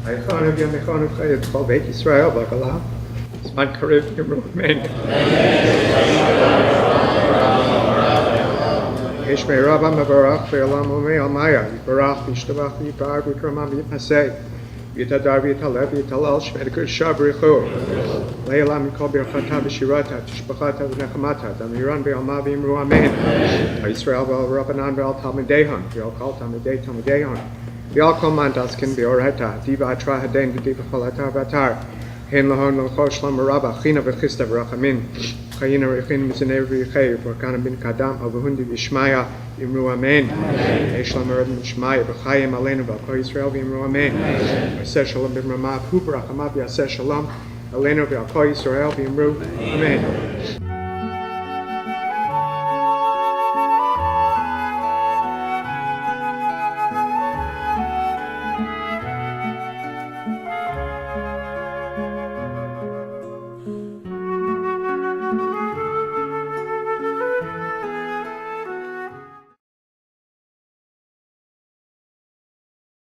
Aychanav yamechanav chayet chol Beit Yisrael v'agalah. Zman karev yimru amen. Yesh me'rava mevarach ve'olam umei almaya. Yivarach v'yishtabach v'yiparag v'yikramam v'yipasei. Yitadar v'yitaleh v'yitalal shmedekar shabrichu. Le'elam mikol birchata v'shirata tishbachata v'nechamata damiran v'alma v'imru amen. Yisrael v'al-Rabbanan v'al-Talmidehon v'al-Kol Talmidei Talmidehon v'al-Kol Mandaskin v'oreta diva atra haden v'diva cholata v'atar hen lahon l'chol shlam v'rabba china v'chista v'rachamin chayina v'rechin mizinei v'yichei v'orkana bin kadam v'hundi v'ishmaya v'imru amen. Eishlam v'rabba v'ishmaya v'chayim aleinu v'al-Kol Yisrael v'imru amen. V'aseh shalom b'mramav hu b'rachamav v'aseh shalom Aleinu v'al Kol Yisrael v'imru amen.